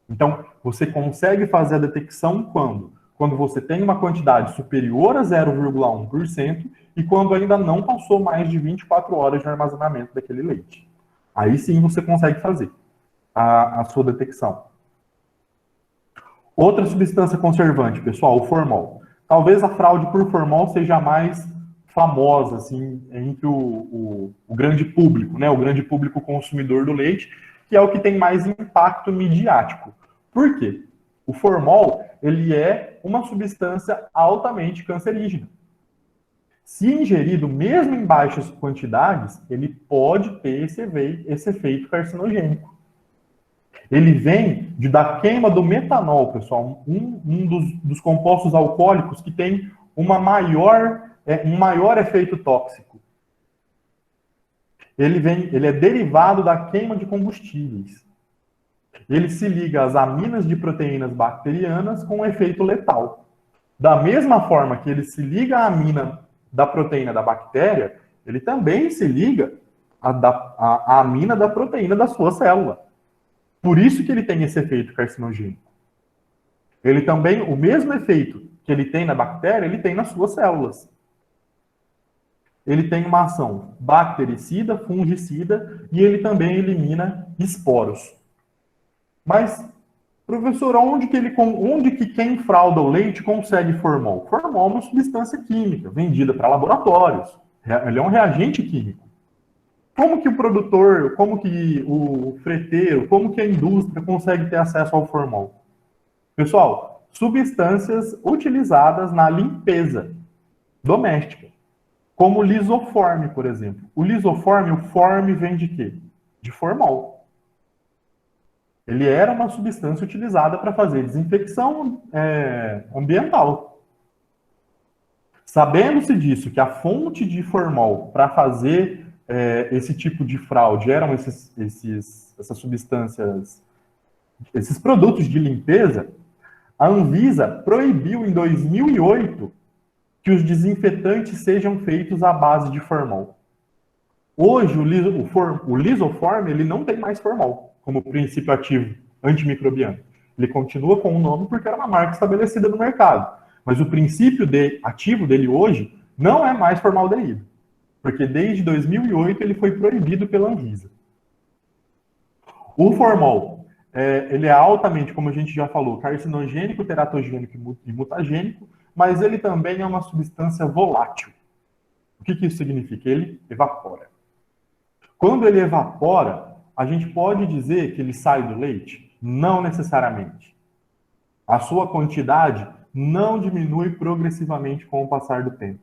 Então, você consegue fazer a detecção quando? Quando você tem uma quantidade superior a 0,1% e quando ainda não passou mais de 24 horas de armazenamento daquele leite. Aí sim você consegue fazer a sua detecção. Outra substância conservante, pessoal, o formol. Talvez a fraude por formol seja a mais famosa, assim, entre o grande público, né? O grande público consumidor do leite, que é o que tem mais impacto midiático. Por quê? O formol, ele é uma substância altamente cancerígena. Se ingerido, mesmo em baixas quantidades, ele pode ter esse efeito carcinogênico. Ele vem da queima do metanol, pessoal, um dos compostos alcoólicos que tem um maior efeito tóxico. Ele é derivado da queima de combustíveis. Ele se liga às aminas de proteínas bacterianas com efeito letal. Da mesma forma que ele se liga à amina da proteína da bactéria, ele também se liga à amina da proteína da sua célula. Por isso que ele tem esse efeito carcinogênico. Ele também, o mesmo efeito que ele tem na bactéria, ele tem nas suas células. Ele tem uma ação bactericida, fungicida, e ele também elimina esporos. Mas, professor, onde que quem frauda o leite consegue formol? Formol é uma substância química vendida para laboratórios. Ele é um reagente químico. Como que o produtor, como que o freteiro, como que a indústria consegue ter acesso ao formol? Pessoal, substâncias utilizadas na limpeza doméstica, como o lisoforme, por exemplo. O lisoforme, o forme vem de quê? De formol. Ele era uma substância utilizada para fazer desinfecção ambiental. Sabendo-se disso, que a fonte de formol para fazer esse tipo de fraude eram essas substâncias, esses produtos de limpeza, a Anvisa proibiu em 2008 que os desinfetantes sejam feitos à base de formol. Hoje, o lisoforme ele não tem mais formol como princípio ativo antimicrobiano. Ele continua com o nome porque era uma marca estabelecida no mercado. Mas o princípio ativo dele hoje não é mais formaldeído. Porque desde 2008 ele foi proibido pela Anvisa. O formol, ele é altamente, como a gente já falou, carcinogênico, teratogênico e mutagênico, mas ele também é uma substância volátil. O que isso significa? Ele evapora. Quando ele evapora, a gente pode dizer que ele sai do leite? Não necessariamente. A sua quantidade não diminui progressivamente com o passar do tempo.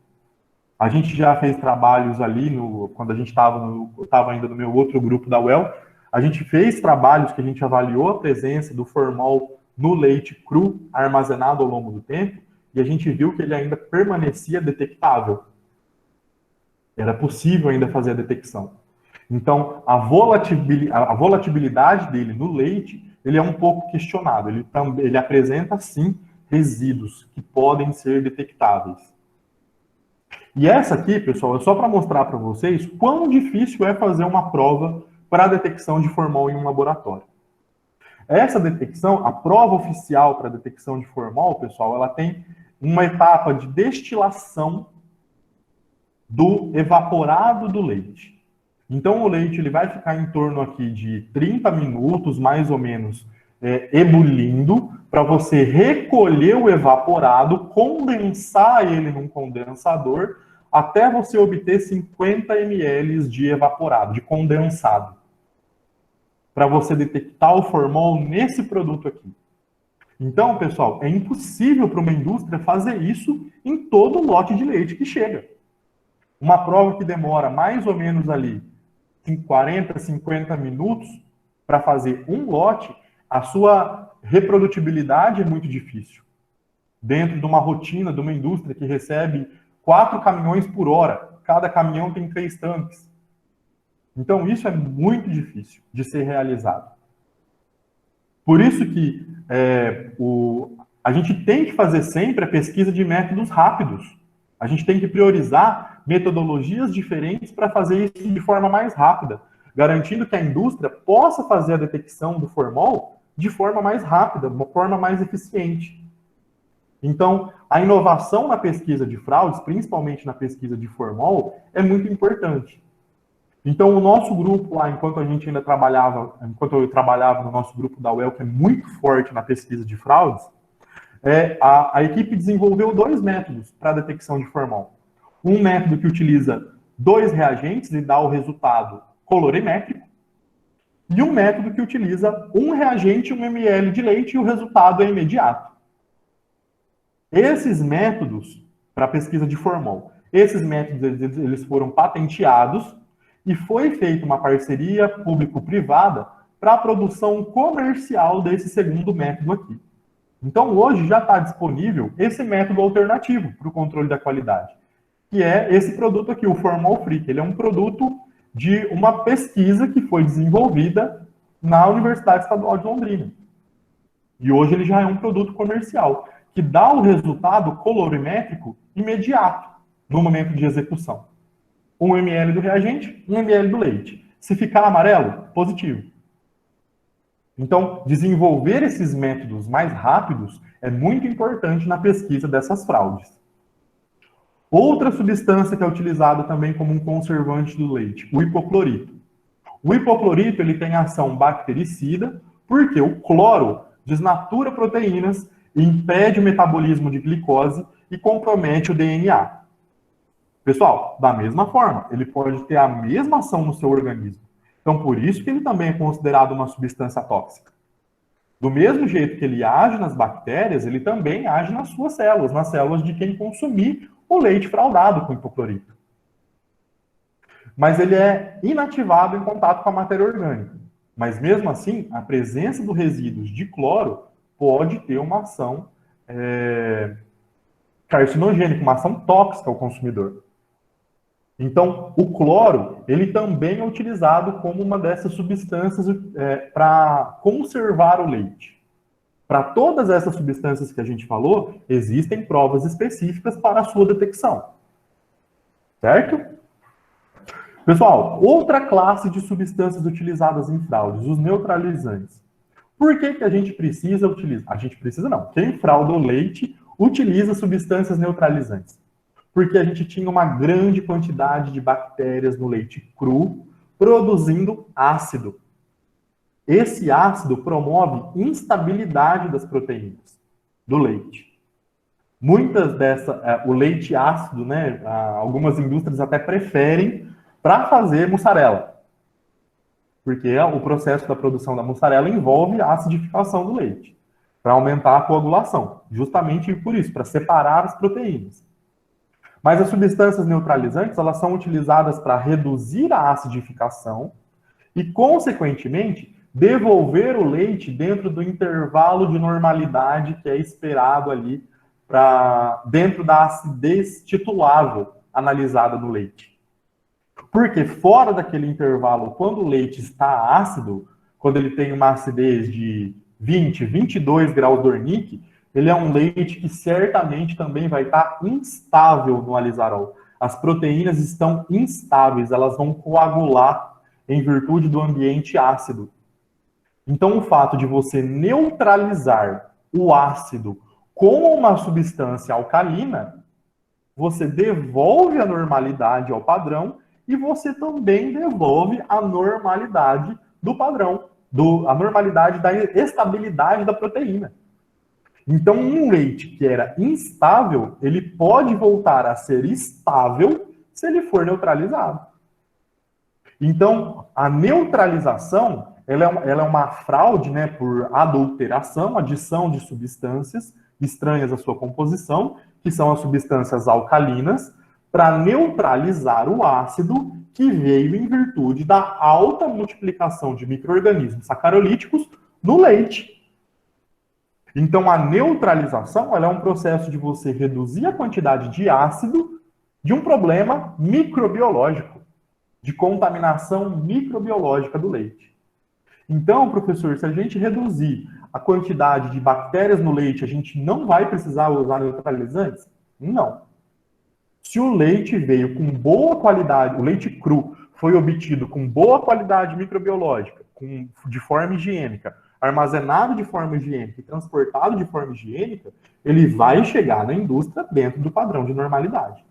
A gente já fez trabalhos ali, quando a gente estava ainda no meu outro grupo da UEL, a gente fez trabalhos que a gente avaliou a presença do formol no leite cru armazenado ao longo do tempo, e a gente viu que ele ainda permanecia detectável. Era possível ainda fazer a detecção. Então, a volatilidade dele no leite, ele é um pouco questionado. Ele apresenta, sim, resíduos que podem ser detectáveis. E essa aqui, pessoal, é só para mostrar para vocês quão difícil é fazer uma prova para a detecção de formol em um laboratório. Essa detecção, a prova oficial para a detecção de formol, pessoal, ela tem uma etapa de destilação do evaporado do leite. Então, o leite ele vai ficar em torno aqui de 30 minutos, mais ou menos, ebulindo, para você recolher o evaporado, condensar ele num condensador, até você obter 50 ml de evaporado, de condensado, para você detectar o formol nesse produto aqui. Então, pessoal, é impossível para uma indústria fazer isso em todo lote de leite que chega. Uma prova que demora mais ou menos ali 40, 50 minutos para fazer um lote, a sua reprodutibilidade é muito difícil. Dentro de uma rotina, de uma indústria que recebe 4 caminhões por hora, cada caminhão tem 3 tanques. Então, isso é muito difícil de ser realizado. Por isso que a gente tem que fazer sempre a pesquisa de métodos rápidos. A gente tem que priorizar metodologias diferentes para fazer isso de forma mais rápida, garantindo que a indústria possa fazer a detecção do formol de forma mais rápida, de uma forma mais eficiente. Então, a inovação na pesquisa de fraudes, principalmente na pesquisa de formol, é muito importante. Então, o nosso grupo lá, enquanto eu trabalhava no nosso grupo da UEL, que é muito forte na pesquisa de fraudes, a equipe desenvolveu 2 métodos para a detecção de formol. Um método que utiliza 2 reagentes e dá o resultado colorimétrico, e um método que utiliza 1 reagente, 1 ml de leite, e o resultado é imediato. Esses métodos, para pesquisa de formol, esses métodos eles foram patenteados e foi feita uma parceria público-privada para a produção comercial desse segundo método aqui. Então, hoje já está disponível esse método alternativo para o controle da qualidade, que é esse produto aqui, o Formol Free. Ele é um produto de uma pesquisa que foi desenvolvida na Universidade Estadual de Londrina. E hoje ele já é um produto comercial, que dá o resultado colorimétrico imediato no momento de execução. 1 ml do reagente, 1 ml do leite. Se ficar amarelo, positivo. Então, desenvolver esses métodos mais rápidos é muito importante na pesquisa dessas fraudes. Outra substância que é utilizada também como um conservante do leite, o hipoclorito. O hipoclorito ele tem ação bactericida, porque o cloro desnatura proteínas, impede o metabolismo de glicose e compromete o DNA. Pessoal, da mesma forma, ele pode ter a mesma ação no seu organismo. Então, por isso que ele também é considerado uma substância tóxica. Do mesmo jeito que ele age nas bactérias, ele também age nas suas células, nas células de quem consumir o leite fraudado com hipoclorito. Mas ele é inativado em contato com a matéria orgânica. Mas mesmo assim, a presença dos resíduos de cloro pode ter uma ação carcinogênica, uma ação tóxica ao consumidor. Então, o cloro, ele também é utilizado como uma dessas substâncias para conservar o leite. Para todas essas substâncias que a gente falou, existem provas específicas para a sua detecção. Certo? Pessoal, outra classe de substâncias utilizadas em fraudes, os neutralizantes. Por que a gente precisa utilizar? A gente precisa não. Quem frauda o leite utiliza substâncias neutralizantes. Porque a gente tinha uma grande quantidade de bactérias no leite cru, produzindo ácido. Esse ácido promove instabilidade das proteínas do leite. Muitas dessas, o leite ácido, né, algumas indústrias até preferem para fazer mussarela. Porque o processo da produção da mussarela envolve a acidificação do leite, para aumentar a coagulação. Justamente por isso, para separar as proteínas. Mas as substâncias neutralizantes, elas são utilizadas para reduzir a acidificação e, consequentemente, devolver o leite dentro do intervalo de normalidade que é esperado ali dentro da acidez titulável analisada do leite. Porque fora daquele intervalo, quando o leite está ácido, quando ele tem uma acidez de 20, 22 graus Dornick, ele é um leite que certamente também vai estar instável no alizarol. As proteínas estão instáveis, elas vão coagular em virtude do ambiente ácido. Então, o fato de você neutralizar o ácido com uma substância alcalina, você devolve a normalidade ao padrão e você também devolve a normalidade do padrão, a normalidade da estabilidade da proteína. Então, um leite que era instável, ele pode voltar a ser estável se ele for neutralizado. Então, a neutralização, ela é uma fraude, né, por adulteração, adição de substâncias estranhas à sua composição, que são as substâncias alcalinas, para neutralizar o ácido que veio em virtude da alta multiplicação de micro-organismos sacarolíticos no leite. Então, a neutralização ela é um processo de você reduzir a quantidade de ácido de um problema microbiológico, de contaminação microbiológica do leite. Então, professor, se a gente reduzir a quantidade de bactérias no leite, a gente não vai precisar usar neutralizantes? Não. Se o leite veio com boa qualidade, o leite cru foi obtido com boa qualidade microbiológica, de forma higiênica, armazenado de forma higiênica e transportado de forma higiênica, ele vai chegar na indústria dentro do padrão de normalidade.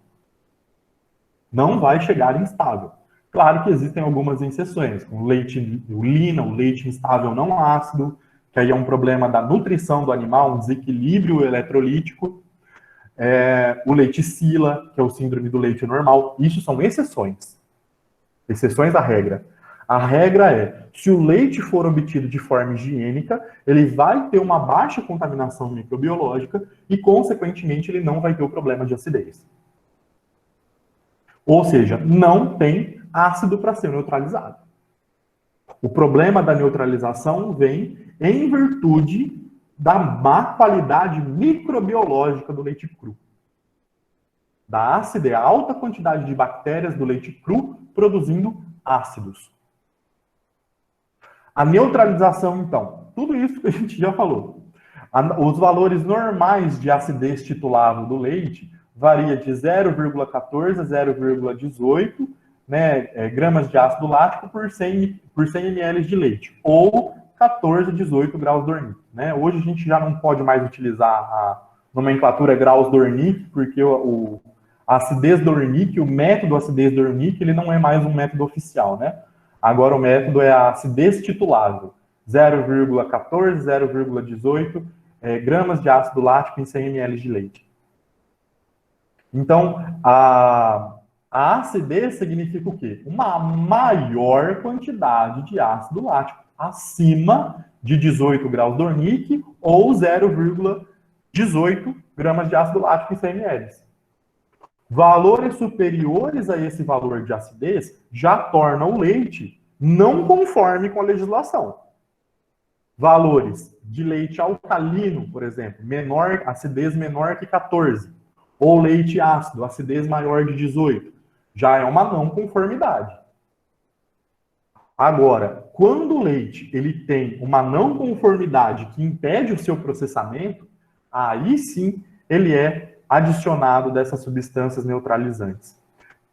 Não vai chegar instável. Claro que existem algumas exceções, o leite urina, o leite instável não ácido, que aí é um problema da nutrição do animal, um desequilíbrio eletrolítico. O leite Sila, que é o síndrome do leite normal. Isso são exceções. Exceções à regra. A regra é, se o leite for obtido de forma higiênica, ele vai ter uma baixa contaminação microbiológica e, consequentemente, ele não vai ter o problema de acidez. Ou seja, não tem ácido para ser neutralizado. O problema da neutralização vem em virtude da má qualidade microbiológica do leite cru. Da acidez, a alta quantidade de bactérias do leite cru produzindo ácidos. A neutralização, então, tudo isso que a gente já falou. Os valores normais de acidez titulável do leite varia de 0,14 a 0,18 gramas de ácido lático por 100 ml de leite, ou 14 a 18 graus Dornick. Hoje a gente já não pode mais utilizar a nomenclatura graus Dornick, porque a acidez Dornick, o método acidez Dornick, ele não é mais um método oficial, Agora o método é a acidez titulável, 0,14, 0,18 gramas de ácido lático em 100 ml de leite. Então, a acidez significa o quê? Uma maior quantidade de ácido lático, acima de 18 graus Dornick ou 0,18 gramas de ácido lático em 100 ml. Valores superiores a esse valor de acidez já tornam o leite não conforme com a legislação. Valores de leite alcalino, por exemplo, acidez menor que 14, ou leite ácido, acidez maior de 18, já é uma não conformidade. Agora, quando o leite ele tem uma não conformidade que impede o seu processamento, aí sim ele é adicionado dessas substâncias neutralizantes.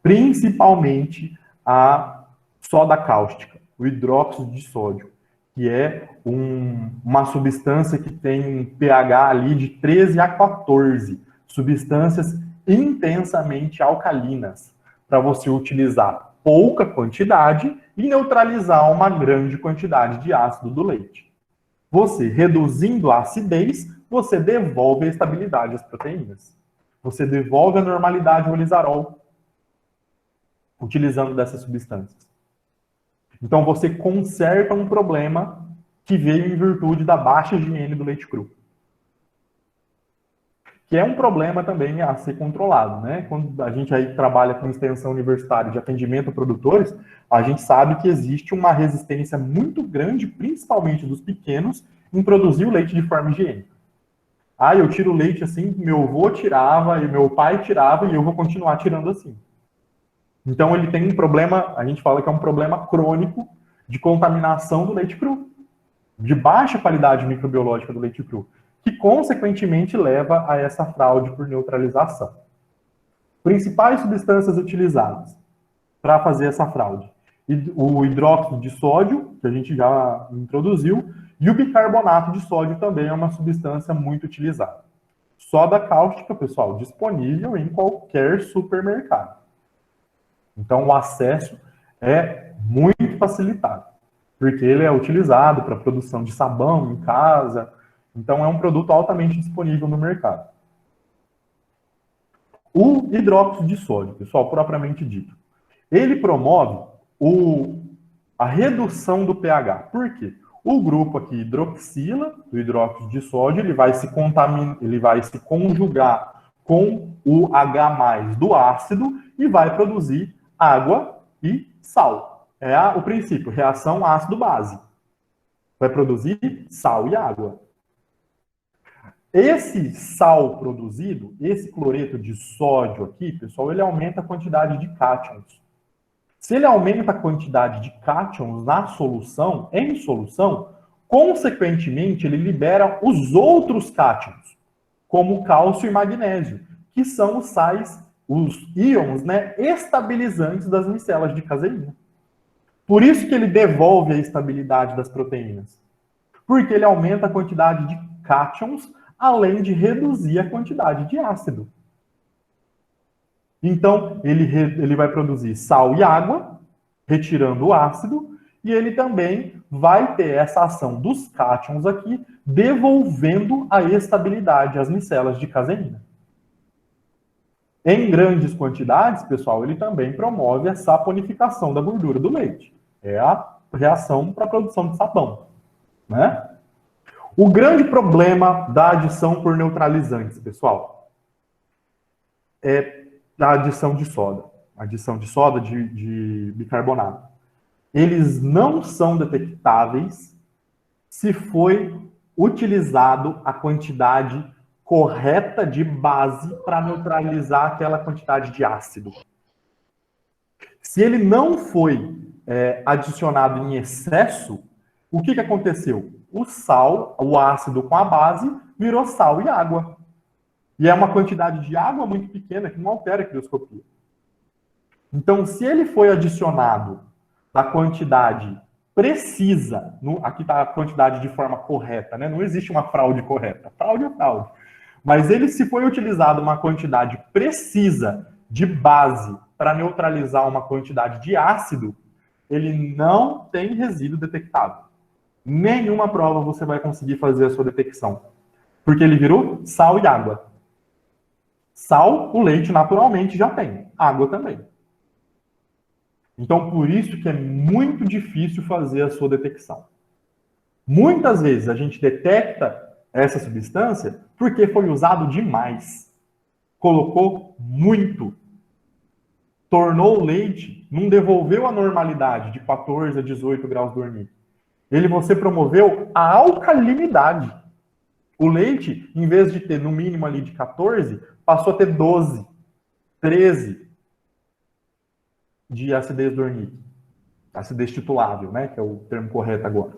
Principalmente a soda cáustica, o hidróxido de sódio, que é uma substância que tem um pH ali de 13 a 14, substâncias intensamente alcalinas, para você utilizar pouca quantidade e neutralizar uma grande quantidade de ácido do leite. Você, reduzindo a acidez, você devolve a estabilidade às proteínas. Você devolve a normalidade ao lisarol, utilizando dessas substâncias. Então, você conserta um problema que veio em virtude da baixa higiene do leite cru. Que é um problema também a ser controlado, Quando a gente aí trabalha com extensão universitária de atendimento a produtores, a gente sabe que existe uma resistência muito grande, principalmente dos pequenos, em produzir o leite de forma higiênica. Eu tiro o leite assim, meu avô tirava e meu pai tirava e eu vou continuar tirando assim. Então ele tem um problema, a gente fala que é um problema crônico de contaminação do leite cru, de baixa qualidade microbiológica do leite cru, que consequentemente leva a essa fraude por neutralização. Principais substâncias utilizadas para fazer essa fraude: o hidróxido de sódio, que a gente já introduziu, e o bicarbonato de sódio também é uma substância muito utilizada. Soda cáustica, pessoal, disponível em qualquer supermercado. Então, o acesso é muito facilitado, porque ele é utilizado para produção de sabão em casa. Então, é um produto altamente disponível no mercado. O hidróxido de sódio, pessoal, propriamente dito, ele promove a redução do pH. Por quê? O grupo aqui, hidroxila, do hidróxido de sódio, ele vai se conjugar com o H+ do ácido e vai produzir água e sal. É o princípio, reação ácido-base. Vai produzir sal e água. Esse sal produzido, esse cloreto de sódio aqui, pessoal, ele aumenta a quantidade de cátions. Se ele aumenta a quantidade de cátions na solução, em solução, Consequentemente, ele libera os outros cátions, como cálcio e magnésio, que são os sais, os íons, né, estabilizantes das micelas de caseína. Por isso que ele devolve a estabilidade das proteínas. Porque ele aumenta a quantidade de cátions, além de reduzir a quantidade de ácido. Então, ele vai produzir sal e água, retirando o ácido, e ele também vai ter essa ação dos cátions aqui, devolvendo a estabilidade às micelas de caseína. Em grandes quantidades, pessoal, ele também promove a saponificação da gordura do leite. É a reação para a produção de sabão, né? O grande problema da adição por neutralizantes, pessoal, é a adição de soda. Adição de soda de bicarbonato. Eles não são detectáveis se foi utilizado a quantidade correta de base para neutralizar aquela quantidade de ácido. Se ele não foi adicionado em excesso, o que aconteceu? O sal, o ácido com a base, virou sal e água. E é uma quantidade de água muito pequena que não altera a crioscopia. Então, se ele foi adicionado da quantidade precisa, aqui está a quantidade de forma correta, né? Não existe uma fraude correta. Fraude é fraude. Mas se foi utilizado uma quantidade precisa de base para neutralizar uma quantidade de ácido, ele não tem resíduo detectável. Nenhuma prova você vai conseguir fazer a sua detecção. Porque ele virou sal e água. Sal, o leite naturalmente já tem. Água também. Então, por isso que é muito difícil fazer a sua detecção. Muitas vezes a gente detecta essa substância porque foi usado demais. Colocou muito. Tornou o leite, não devolveu a normalidade de 14 a 18 graus Dornier. Você promoveu a alcalinidade. O leite, em vez de ter no mínimo ali de 14, passou a ter 12, 13 de acidez Dornier. Acidez titulável, né? Que é o termo correto agora.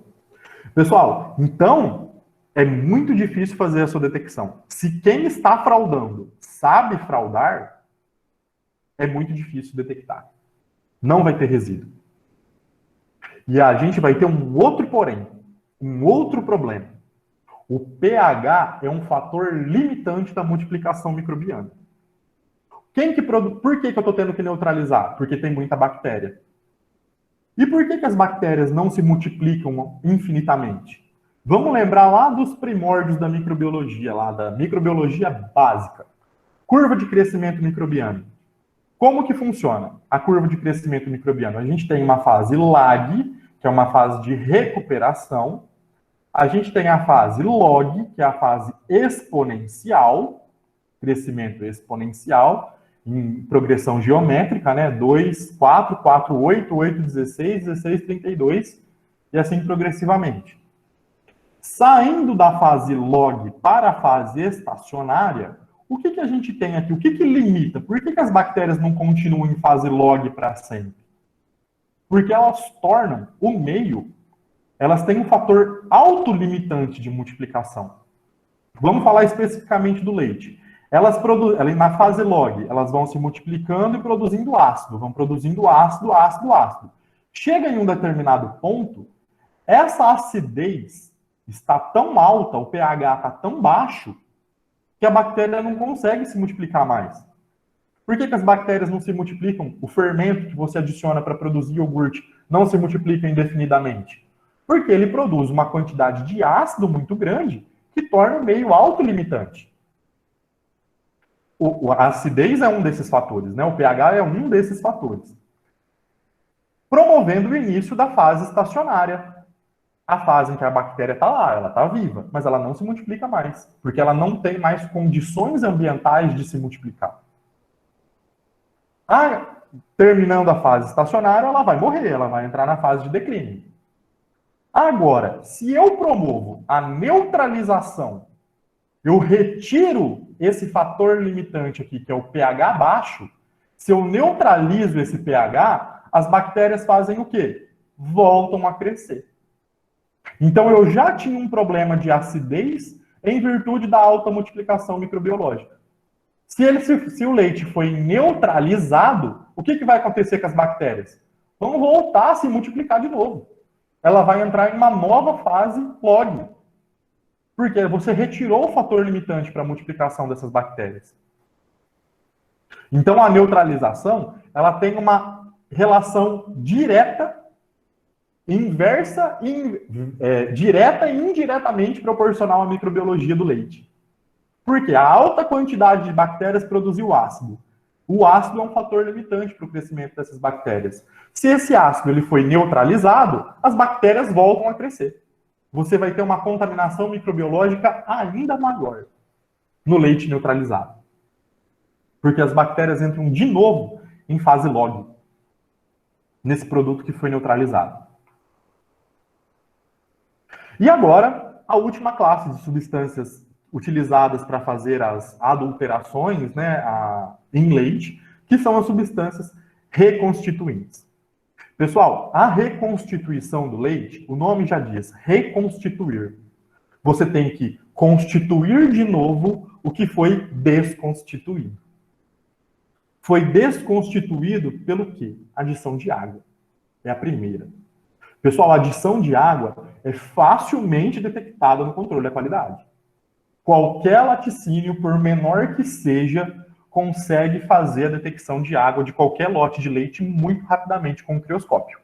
Pessoal, então, é muito difícil fazer a sua detecção. Se quem está fraudando sabe fraudar, é muito difícil detectar. Não vai ter resíduo. E a gente vai ter um outro porém, um outro problema. O pH é um fator limitante da multiplicação microbiana. Por que eu estou tendo que neutralizar? Porque tem muita bactéria. E por que as bactérias não se multiplicam infinitamente? Vamos lembrar lá dos primórdios da microbiologia, lá da microbiologia básica. Curva de crescimento microbiano. Como que funciona a curva de crescimento microbiano? A gente tem uma fase lag, que é uma fase de recuperação. A gente tem a fase log, que é a fase exponencial, crescimento exponencial, em progressão geométrica, né? 2, 4, 4, 8, 8, 16, 16, 32, e assim progressivamente. Saindo da fase log para a fase estacionária, o que a gente tem aqui? O que limita? Por que as bactérias não continuam em fase log para sempre? Porque elas tornam o meio, elas têm um fator autolimitante de multiplicação. Vamos falar especificamente do leite. Elas na fase log, elas vão se multiplicando e produzindo ácido. Vão produzindo ácido, ácido, ácido. Chega em um determinado ponto, essa acidez está tão alta, o pH está tão baixo, que a bactéria não consegue se multiplicar mais. Por que as bactérias não se multiplicam? O fermento que você adiciona para produzir iogurte não se multiplica indefinidamente. Porque ele produz uma quantidade de ácido muito grande que torna o meio autolimitante. A acidez é um desses fatores, né? O pH é um desses fatores. Promovendo o início da fase estacionária. A fase em que a bactéria está lá, ela está viva, mas ela não se multiplica mais, porque ela não tem mais condições ambientais de se multiplicar. Terminando a fase estacionária, ela vai morrer, ela vai entrar na fase de declínio. Agora, se eu promovo a neutralização, eu retiro esse fator limitante aqui, que é o pH baixo, se eu neutralizo esse pH, as bactérias fazem o quê? Voltam a crescer. Então, eu já tinha um problema de acidez em virtude da alta multiplicação microbiológica. Se o leite foi neutralizado, o que vai acontecer com as bactérias? Vão voltar a se multiplicar de novo. Ela vai entrar em uma nova fase log. Porque você retirou o fator limitante para a multiplicação dessas bactérias. Então, a neutralização, ela tem uma relação direta, inversa, direta e indiretamente proporcional à microbiologia do leite. Porque a alta quantidade de bactérias produziu ácido. O ácido é um fator limitante para o crescimento dessas bactérias. Se esse ácido ele foi neutralizado, as bactérias voltam a crescer. Você vai ter uma contaminação microbiológica ainda maior no leite neutralizado. Porque as bactérias entram de novo em fase log nesse produto que foi neutralizado. E agora, a última classe de substâncias utilizadas para fazer as adulterações, né, em leite, que são as substâncias reconstituintes. Pessoal, a reconstituição do leite, o nome já diz, reconstituir. Você tem que constituir de novo o que foi desconstituído. Foi desconstituído pelo quê? Adição de água. É a primeira. Pessoal, a adição de água é facilmente detectada no controle da qualidade. Qualquer laticínio, por menor que seja, consegue fazer a detecção de água de qualquer lote de leite muito rapidamente com o crioscópio.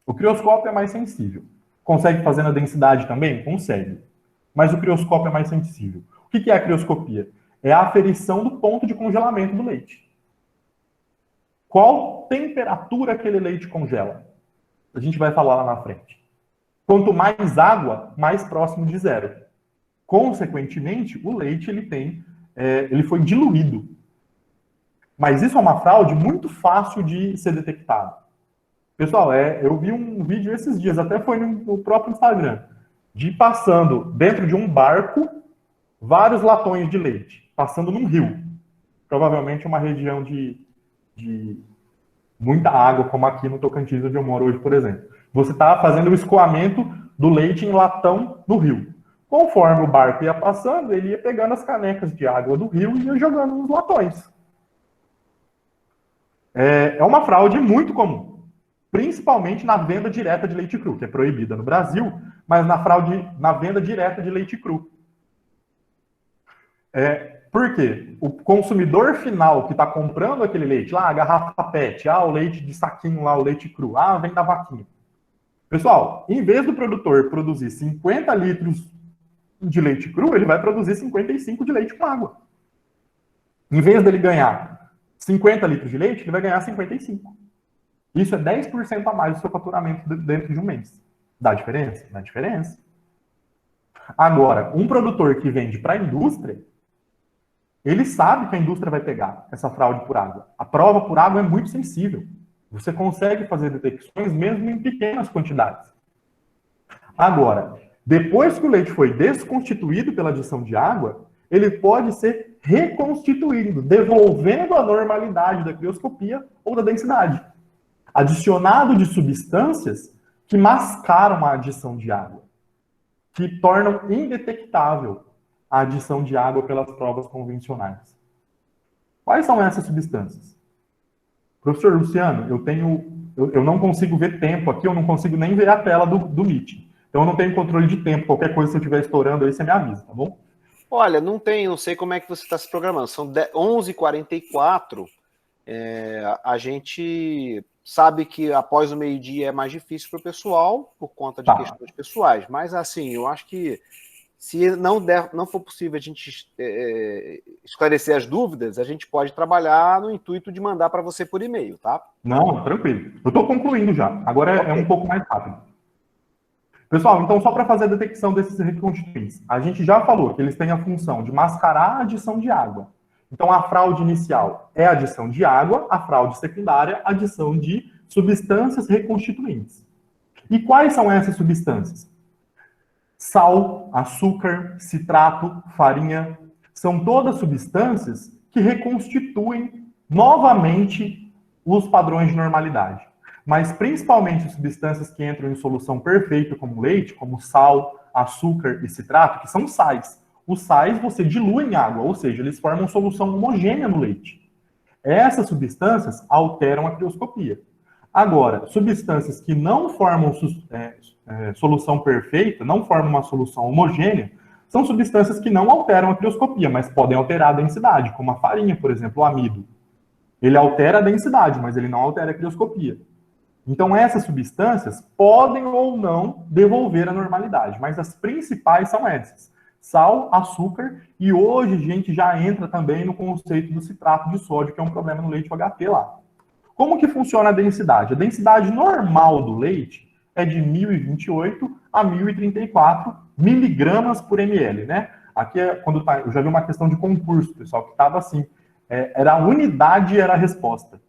O crioscópio é mais sensível. Consegue fazer na densidade também? Consegue. Mas o crioscópio é mais sensível. O que é a crioscopia? É a aferição do ponto de congelamento do leite. Qual temperatura aquele leite congela? A gente vai falar lá na frente. Quanto mais água, mais próximo de zero. Consequentemente, o leite ele foi diluído. Mas isso é uma fraude muito fácil de ser detectada. Pessoal, eu vi um vídeo esses dias, até foi no próprio Instagram, de passando dentro de um barco vários latões de leite, passando num rio. Provavelmente uma região de muita água, como aqui no Tocantins, onde eu moro hoje, por exemplo. Você está fazendo o escoamento do leite em latão no rio. Conforme o barco ia passando, ele ia pegando as canecas de água do rio e ia jogando nos latões. É uma fraude muito comum, principalmente na venda direta de leite cru, que é proibida no Brasil, mas na venda direta de leite cru. Por quê? O consumidor final que está comprando aquele leite, lá, a garrafa PET, o leite de saquinho lá, o leite cru, vem da vaquinha. Pessoal, em vez do produtor produzir 50 litros de leite cru, ele vai produzir 55 de leite com água. Em vez dele ganhar 50 litros de leite, ele vai ganhar 55. Isso é 10% a mais do seu faturamento dentro de um mês. Dá diferença? Dá diferença. Agora, um produtor que vende para a indústria, ele sabe que a indústria vai pegar essa fraude por água. A prova por água é muito sensível. Você consegue fazer detecções mesmo em pequenas quantidades. Agora, depois que o leite foi desconstituído pela adição de água, ele pode ser reconstituído, devolvendo a normalidade da crioscopia ou da densidade. Adicionado de substâncias que mascaram a adição de água, que tornam indetectável a adição de água pelas provas convencionais. Quais são essas substâncias? Professor Luciano, eu não consigo ver tempo aqui, eu não consigo nem ver a tela do Meet. Então eu não tenho controle de tempo. Qualquer coisa, se eu estiver estourando aí, você me avisa, tá bom? Olha, não sei como é que você está se programando. São 11h44. A gente sabe que após o meio-dia é mais difícil para o pessoal, por conta de questões pessoais. Mas, assim, eu acho que se não for possível a gente esclarecer as dúvidas, a gente pode trabalhar no intuito de mandar para você por e-mail, tá? Não, tranquilo. Eu estou concluindo já. Agora é um pouco mais rápido. Pessoal, então só para fazer a detecção desses reconstituintes, a gente já falou que eles têm a função de mascarar a adição de água. Então a fraude inicial é a adição de água, a fraude secundária, a adição de substâncias reconstituintes. E quais são essas substâncias? Sal, açúcar, citrato, farinha, são todas substâncias que reconstituem novamente os padrões de normalidade. mas principalmente substâncias que entram em solução perfeita, como leite, como sal, açúcar e citrato, que são sais. Os sais você dilui em água, ou seja, eles formam solução homogênea no leite. Essas substâncias alteram a crioscopia. Agora, substâncias que não formam solução perfeita, não formam uma solução homogênea, são substâncias que não alteram a crioscopia, mas podem alterar a densidade, como a farinha, por exemplo, o amido. Ele altera a densidade, mas ele não altera a crioscopia. Então, essas substâncias podem ou não devolver a normalidade, mas as principais são essas: sal, açúcar, e hoje a gente já entra também no conceito do citrato de sódio, que é um problema no leite UHT lá. Como que funciona a densidade? A densidade normal do leite é de 1.028 a 1.034 miligramas por ml, né? Aqui é quando eu já vi uma questão de concurso, pessoal, que estava assim, era a unidade, era a resposta.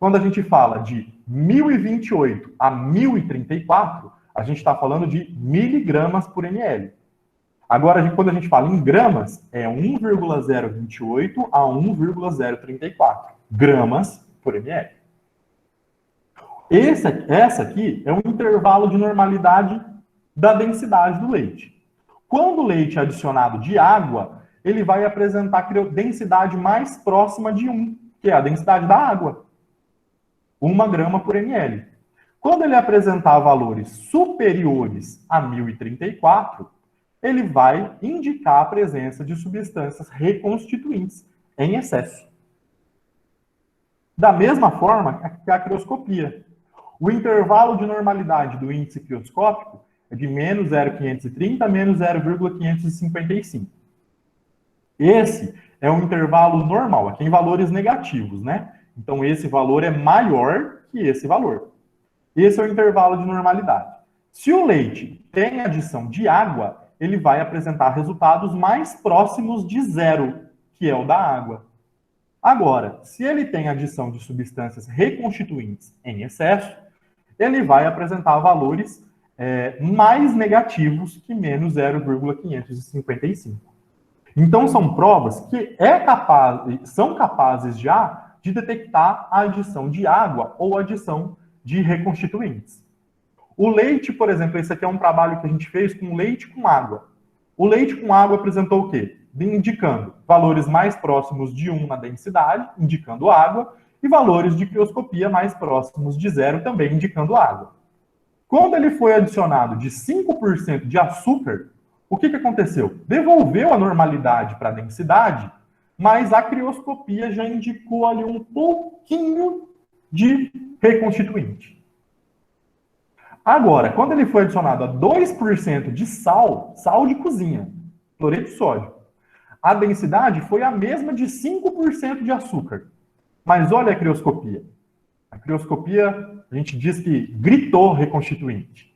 Quando a gente fala de 1.028 a 1.034, a gente está falando de miligramas por ml. Agora, quando a gente fala em gramas, é 1,028 a 1,034 gramas por ml. Essa aqui é um intervalo de normalidade da densidade do leite. Quando o leite é adicionado de água, ele vai apresentar a densidade mais próxima de 1, que é a densidade da água. 1 grama por ml. Quando ele apresentar valores superiores a 1.034, ele vai indicar a presença de substâncias reconstituintes em excesso. Da mesma forma que a crioscopia. O intervalo de normalidade do índice crioscópico é de menos 0,530 a menos 0,555. Esse é um intervalo normal, aqui em valores negativos, né? Então, esse valor é maior que esse valor. Esse é o intervalo de normalidade. Se o leite tem adição de água, ele vai apresentar resultados mais próximos de zero, que é o da água. Agora, se ele tem adição de substâncias reconstituintes em excesso, ele vai apresentar valores mais negativos que menos 0,555. Então, são provas que são capazes já de detectar a adição de água ou adição de reconstituintes. O leite, por exemplo, esse aqui é um trabalho que a gente fez com leite com água. O leite com água apresentou o quê? Indicando valores mais próximos de 1 na densidade, indicando água, e valores de crioscopia mais próximos de 0, também indicando água. Quando ele foi adicionado de 5% de açúcar, o que aconteceu? Devolveu a normalidade para a densidade, mas a crioscopia já indicou ali um pouquinho de reconstituinte. Agora, quando ele foi adicionado a 2% de sal de cozinha, cloreto de sódio, a densidade foi a mesma de 5% de açúcar. Mas olha a crioscopia. A crioscopia, a gente diz que gritou reconstituinte.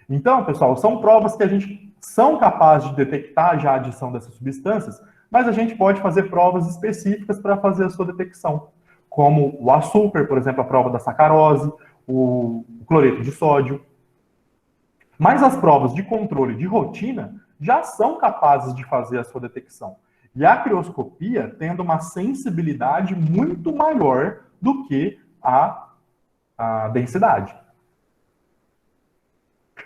Então, pessoal, são provas que a gente são capazes de detectar já a adição dessas substâncias, mas a gente pode fazer provas específicas para fazer a sua detecção, como o açúcar, por exemplo, a prova da sacarose, o cloreto de sódio. Mas as provas de controle de rotina já são capazes de fazer a sua detecção. E a crioscopia tendo uma sensibilidade muito maior do que a densidade.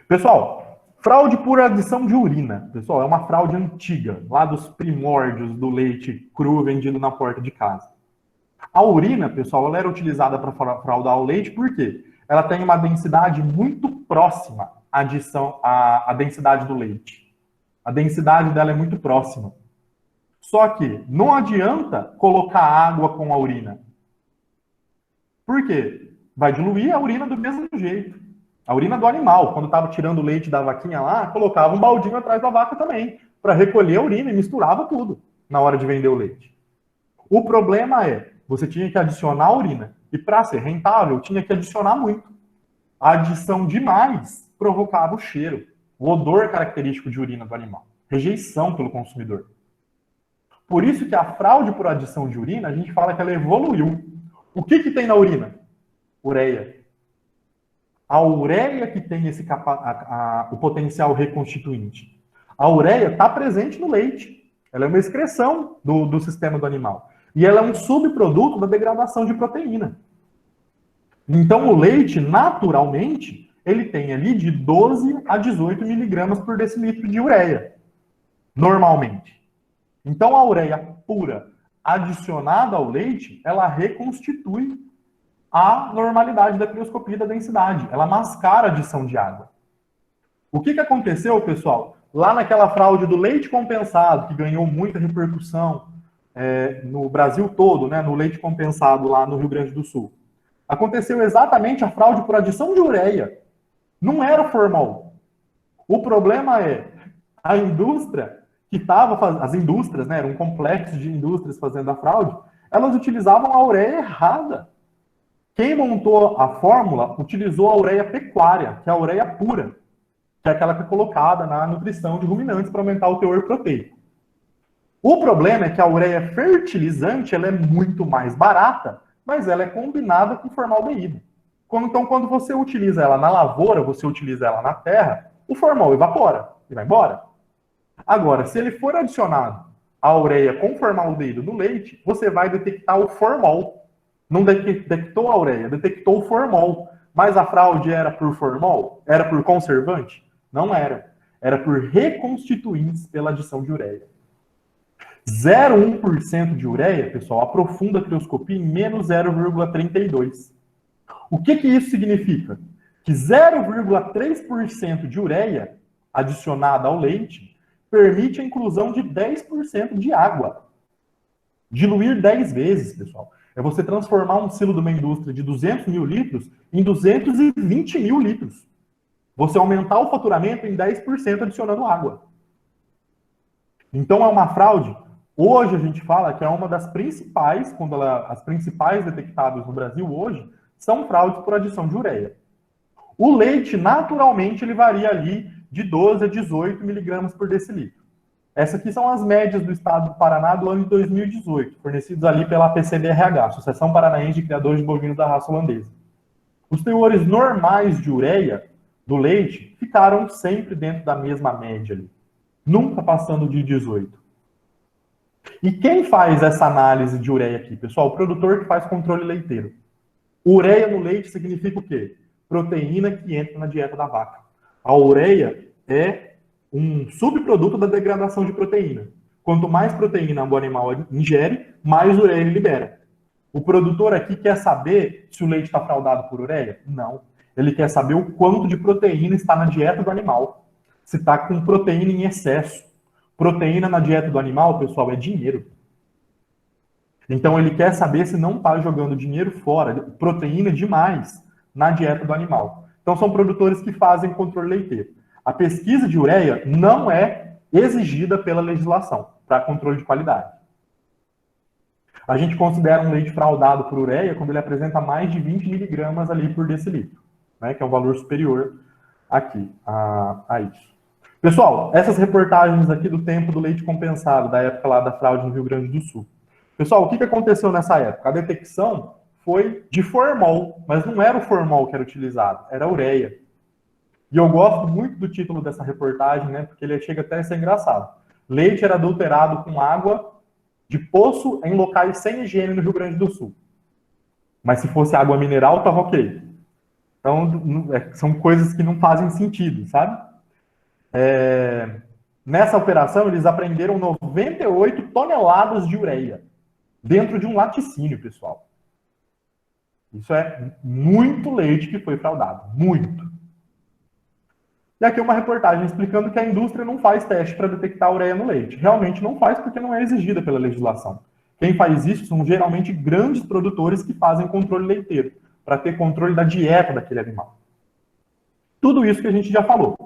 Pessoal, fraude por adição de urina. Pessoal, é uma fraude antiga, lá dos primórdios do leite cru vendido na porta de casa. A urina, pessoal, ela era utilizada para fraudar o leite, por quê? Ela tem uma densidade muito próxima à densidade do leite. A densidade dela é muito próxima. Só que não adianta colocar água com a urina. Por quê? Vai diluir a urina do mesmo jeito. A urina do animal, quando estava tirando o leite da vaquinha lá, colocava um baldinho atrás da vaca também, para recolher a urina e misturava tudo na hora de vender o leite. O problema é, você tinha que adicionar a urina. E para ser rentável, tinha que adicionar muito. A adição demais provocava o cheiro, o odor característico de urina do animal. Rejeição pelo consumidor. Por isso que a fraude por adição de urina, a gente fala que ela evoluiu. O que tem na urina? Ureia. A ureia que tem o potencial reconstituinte. A ureia está presente no leite. Ela é uma excreção do sistema do animal. E ela é um subproduto da degradação de proteína. Então, o leite, naturalmente, ele tem ali de 12 a 18 miligramas por decilitro de ureia, normalmente. Então, a ureia pura adicionada ao leite, ela reconstitui a normalidade da crioscopia da densidade. Ela mascara a adição de água. O que aconteceu, pessoal? Lá naquela fraude do leite compensado, que ganhou muita repercussão no Brasil todo, né, no leite compensado lá no Rio Grande do Sul, aconteceu exatamente a fraude por adição de ureia. Não era o formol. O problema é a indústria que estava fazendo, as indústrias, né, era um complexo de indústrias fazendo a fraude, elas utilizavam a ureia errada. Quem montou a fórmula utilizou a ureia pecuária, que é a ureia pura, que é aquela que é colocada na nutrição de ruminantes para aumentar o teor proteico. O problema é que a ureia fertilizante ela é muito mais barata, mas ela é combinada com formaldeído. Então, quando você utiliza ela na lavoura, você utiliza ela na terra, o formol evapora e vai embora. Agora, se ele for adicionado a ureia com formaldeído no leite, você vai detectar o formol. Não detectou a ureia, detectou o formol. Mas a fraude era por formol? Era por conservante? Não era. Era por reconstituintes pela adição de ureia. 0,1% de ureia, pessoal, aprofunda a crioscopia em menos 0,32. O que isso significa? Que 0,3% de ureia adicionada ao leite permite a inclusão de 10% de água. Diluir 10 vezes, pessoal. É você transformar um silo de uma indústria de 200 mil litros em 220 mil litros. Você aumentar o faturamento em 10% adicionando água. Então é uma fraude. Hoje a gente fala que é uma das principais, as principais detectadas no Brasil hoje, são fraudes por adição de ureia. O leite, naturalmente, ele varia ali de 12 a 18 miligramas por decilitro. Essas aqui são as médias do estado do Paraná do ano de 2018, fornecidas ali pela APCBRH, Associação Paranaense de Criadores de Bovinos da Raça Holandesa. Os teores normais de ureia do leite ficaram sempre dentro da mesma média ali, nunca passando de 18. E quem faz essa análise de ureia aqui, pessoal? O produtor que faz controle leiteiro. Ureia no leite significa o quê? Proteína que entra na dieta da vaca. A ureia é um subproduto da degradação de proteína. Quanto mais proteína o animal ingere, mais ureia ele libera. O produtor aqui quer saber se o leite está fraudado por ureia? Não. Ele quer saber o quanto de proteína está na dieta do animal. Se está com proteína em excesso. Proteína na dieta do animal, pessoal, é dinheiro. Então ele quer saber se não está jogando dinheiro fora, proteína demais na dieta do animal. Então são produtores que fazem controle leiteiro. A pesquisa de ureia não é exigida pela legislação para controle de qualidade. A gente considera um leite fraudado por ureia quando ele apresenta mais de 20 miligramas ali por decilitro, né, que é um valor superior aqui a isso. Pessoal, essas reportagens aqui do tempo do leite compensado, da época lá da fraude no Rio Grande do Sul. Pessoal, o que aconteceu nessa época? A detecção foi de formol, mas não era o formol que era utilizado, era a ureia. E eu gosto muito do título dessa reportagem, né, porque ele chega até a ser engraçado. Leite era adulterado com água de poço em locais sem higiene no Rio Grande do Sul. Mas se fosse água mineral, estava ok. Então, são coisas que não fazem sentido, sabe? Nessa operação, eles apreenderam 98 toneladas de ureia dentro de um laticínio, pessoal. Isso é muito leite que foi fraudado. Muito. E aqui uma reportagem explicando que a indústria não faz teste para detectar ureia no leite. Realmente não faz porque não é exigida pela legislação. Quem faz isso são geralmente grandes produtores que fazem controle leiteiro, para ter controle da dieta daquele animal. Tudo isso que a gente já falou.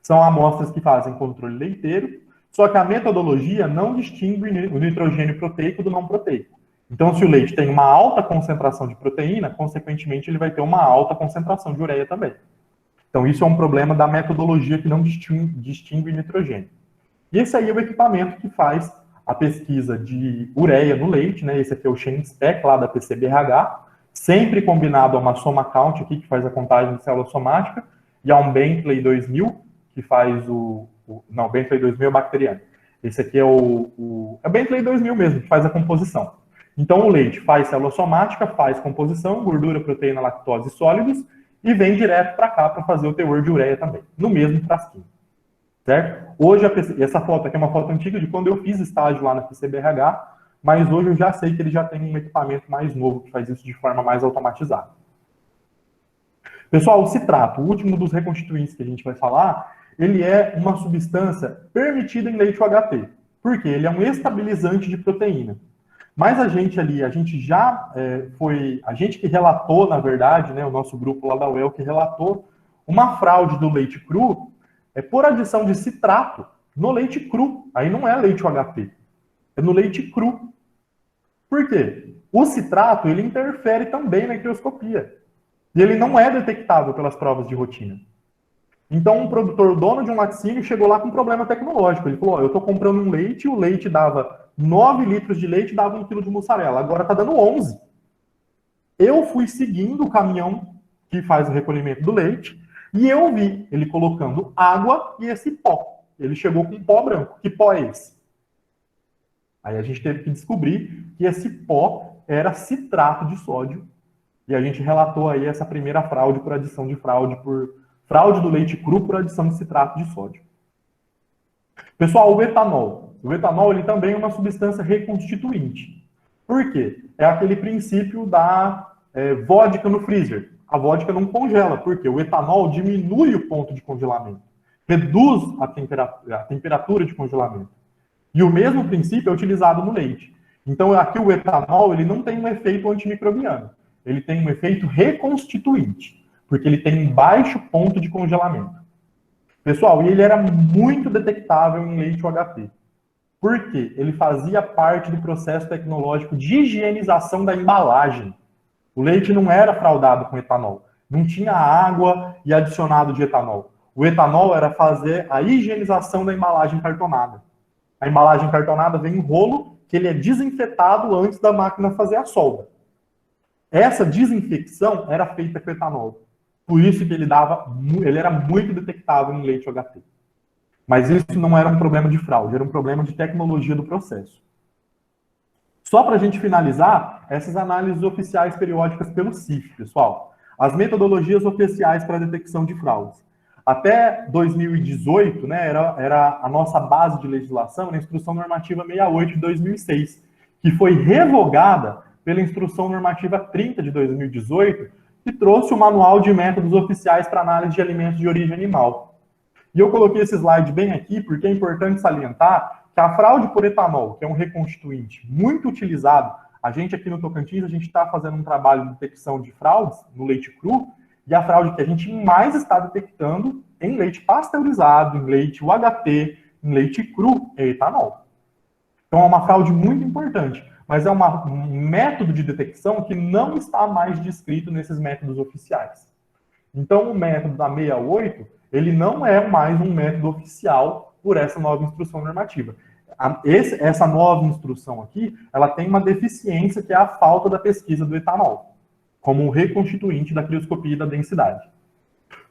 São amostras que fazem controle leiteiro, só que a metodologia não distingue o nitrogênio proteico do não proteico. Então, se o leite tem uma alta concentração de proteína, consequentemente, ele vai ter uma alta concentração de ureia também. Então, isso é um problema da metodologia que não distingue o nitrogênio. E esse aí é o equipamento que faz a pesquisa de ureia no leite, né? Esse aqui é o Chain-Spec, lá da PCBRH, sempre combinado a uma soma count aqui, que faz a contagem de célula somática, e a um Bentley 2000, que faz não, Bentley 2000 é bacteriano. Esse aqui é o Bentley 2000 mesmo, que faz a composição. Então, o leite faz célula somática, faz composição, gordura, proteína, lactose e sólidos, e vem direto para cá para fazer o teor de ureia também, no mesmo frasquinho. Certo? Hoje, essa foto aqui é uma foto antiga de quando eu fiz estágio lá na PCBRH, mas hoje eu já sei que ele já tem um equipamento mais novo que faz isso de forma mais automatizada. Pessoal, o citrato, o último dos reconstituintes que a gente vai falar, ele é uma substância permitida em leite UHT. Por quê? Ele é um estabilizante de proteína. Mas a gente já a gente que relatou, na verdade, né, o nosso grupo lá da UEL que relatou uma fraude do leite cru por adição de citrato no leite cru. Aí não é leite UHT, é no leite cru. Por quê? O citrato, ele interfere também na icterioscopia. E ele não é detectável pelas provas de rotina. Então, um produtor, dono de um laticínio, chegou lá com um problema tecnológico. Ele falou, eu estou comprando um leite, e o leite dava 9 litros de leite, dava 1 quilo de mussarela. Agora está dando 11. Eu fui seguindo o caminhão que faz o recolhimento do leite, e eu vi ele colocando água e esse pó. Ele chegou com um pó branco. Que pó é esse? Aí a gente teve que descobrir que esse pó era citrato de sódio. E a gente relatou aí essa primeira fraude por adição de fraude do leite cru por adição de citrato de sódio. Pessoal, o etanol. O etanol ele também é uma substância reconstituinte. Por quê? É aquele princípio da vodka no freezer. A vodka não congela, porque o etanol diminui o ponto de congelamento, reduz a temperatura de congelamento. E o mesmo princípio é utilizado no leite. Então, aqui o etanol ele não tem um efeito antimicrobiano. Ele tem um efeito reconstituinte, porque ele tem um baixo ponto de congelamento. Pessoal, e ele era muito detectável em leite UHT. Por quê? Ele fazia parte do processo tecnológico de higienização da embalagem. O leite não era fraudado com etanol. Não tinha água e adicionado de etanol. O etanol era fazer a higienização da embalagem cartonada. A embalagem cartonada vem em rolo que ele é desinfetado antes da máquina fazer a solda. Essa desinfecção era feita com etanol. Por isso que ele era muito detectável em leite UHT. Mas isso não era um problema de fraude, era um problema de tecnologia do processo. Só para a gente finalizar, essas análises oficiais periódicas pelo CIF, pessoal. As metodologias oficiais para a detecção de fraudes. Até 2018, né, era a nossa base de legislação na Instrução Normativa 68 de 2006, que foi revogada pela Instrução Normativa 30 de 2018, que trouxe o Manual de Métodos Oficiais para Análise de Alimentos de Origem Animal. E eu coloquei esse slide bem aqui, porque é importante salientar que a fraude por etanol, que é um reconstituinte muito utilizado, a gente aqui no Tocantins, a gente está fazendo um trabalho de detecção de fraudes no leite cru, e a fraude que a gente mais está detectando em leite pasteurizado, em leite UHT, em leite cru, é etanol. Então é uma fraude muito importante, mas é um método de detecção que não está mais descrito nesses métodos oficiais. Então o método da 68, ele não é mais um método oficial por essa nova instrução normativa. Essa nova instrução aqui, ela tem uma deficiência que é a falta da pesquisa do etanol, como um reconstituinte da crioscopia e da densidade.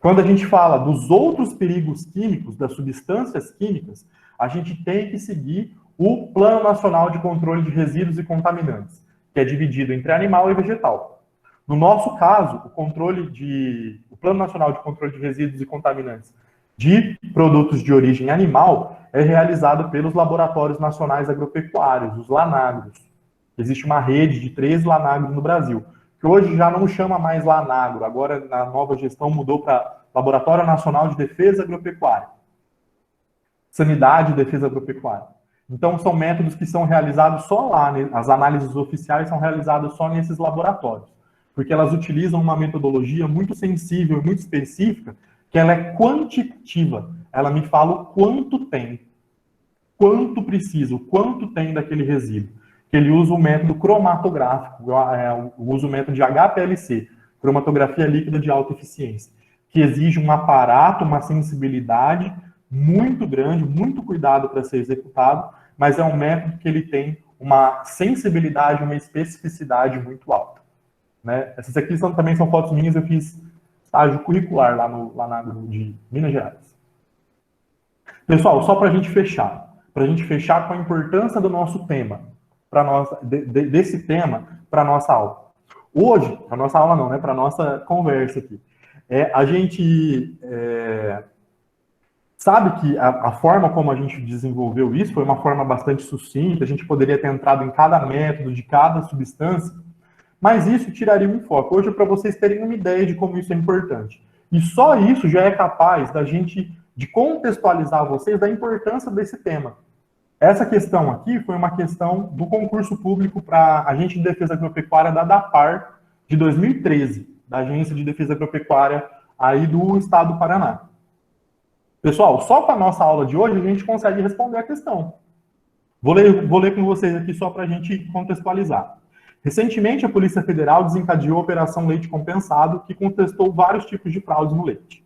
Quando a gente fala dos outros perigos químicos, das substâncias químicas, a gente tem que seguir o Plano Nacional de Controle de Resíduos e Contaminantes, que é dividido entre animal e vegetal. No nosso caso, o Plano Nacional de Controle de Resíduos e Contaminantes de produtos de origem animal é realizado pelos Laboratórios Nacionais Agropecuários, os LANAGROS. Existe uma rede de 13 LANAGROS no Brasil, que hoje já não chama mais LANAGRO, agora na nova gestão mudou para Laboratório Nacional de Defesa Agropecuária. Sanidade e Defesa Agropecuária. Então, são métodos que são realizados só lá, né? As análises oficiais são realizadas só nesses laboratórios, porque elas utilizam uma metodologia muito sensível e muito específica, que ela é quantitativa. Ela me fala o quanto tem, quanto precisa, o quanto tem daquele resíduo. Que ele usa o método cromatográfico, usa o método de HPLC, cromatografia líquida de alta eficiência, que exige um aparato, uma sensibilidade muito grande, muito cuidado para ser executado, mas é um método que ele tem uma sensibilidade, uma especificidade muito alta. Né? Essas aqui também são fotos minhas, eu fiz estágio curricular lá na Agro de Minas Gerais. Pessoal, só para a gente fechar com a importância do nosso tema, desse tema para a nossa aula. Hoje, a nossa aula não, né? Para a nossa conversa aqui. A gente sabe que a forma como a gente desenvolveu isso foi uma forma bastante sucinta, a gente poderia ter entrado em cada método de cada substância, mas isso tiraria um foco. Hoje é para vocês terem uma ideia de como isso é importante. E só isso já é capaz de contextualizar vocês da importância desse tema. Essa questão aqui foi uma questão do concurso público para Agente de Defesa Agropecuária da DAPAR de 2013, da Agência de Defesa Agropecuária aí do estado do Paraná. Pessoal, só com a nossa aula de hoje a gente consegue responder a questão. Vou ler com vocês aqui só para a gente contextualizar. Recentemente, a Polícia Federal desencadeou a Operação Leite Compensado, que contestou vários tipos de fraudes no leite.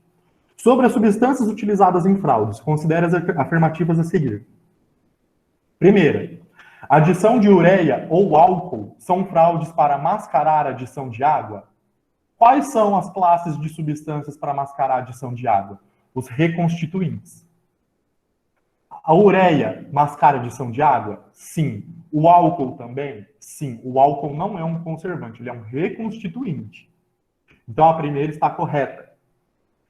Sobre as substâncias utilizadas em fraudes, considere as afirmativas a seguir. Primeira, adição de ureia ou álcool são fraudes para mascarar a adição de água? Quais são as classes de substâncias para mascarar a adição de água? Os reconstituintes. A ureia mascara a adição de água? Sim. O álcool também? Sim. O álcool não é um conservante, ele é um reconstituinte. Então a primeira está correta.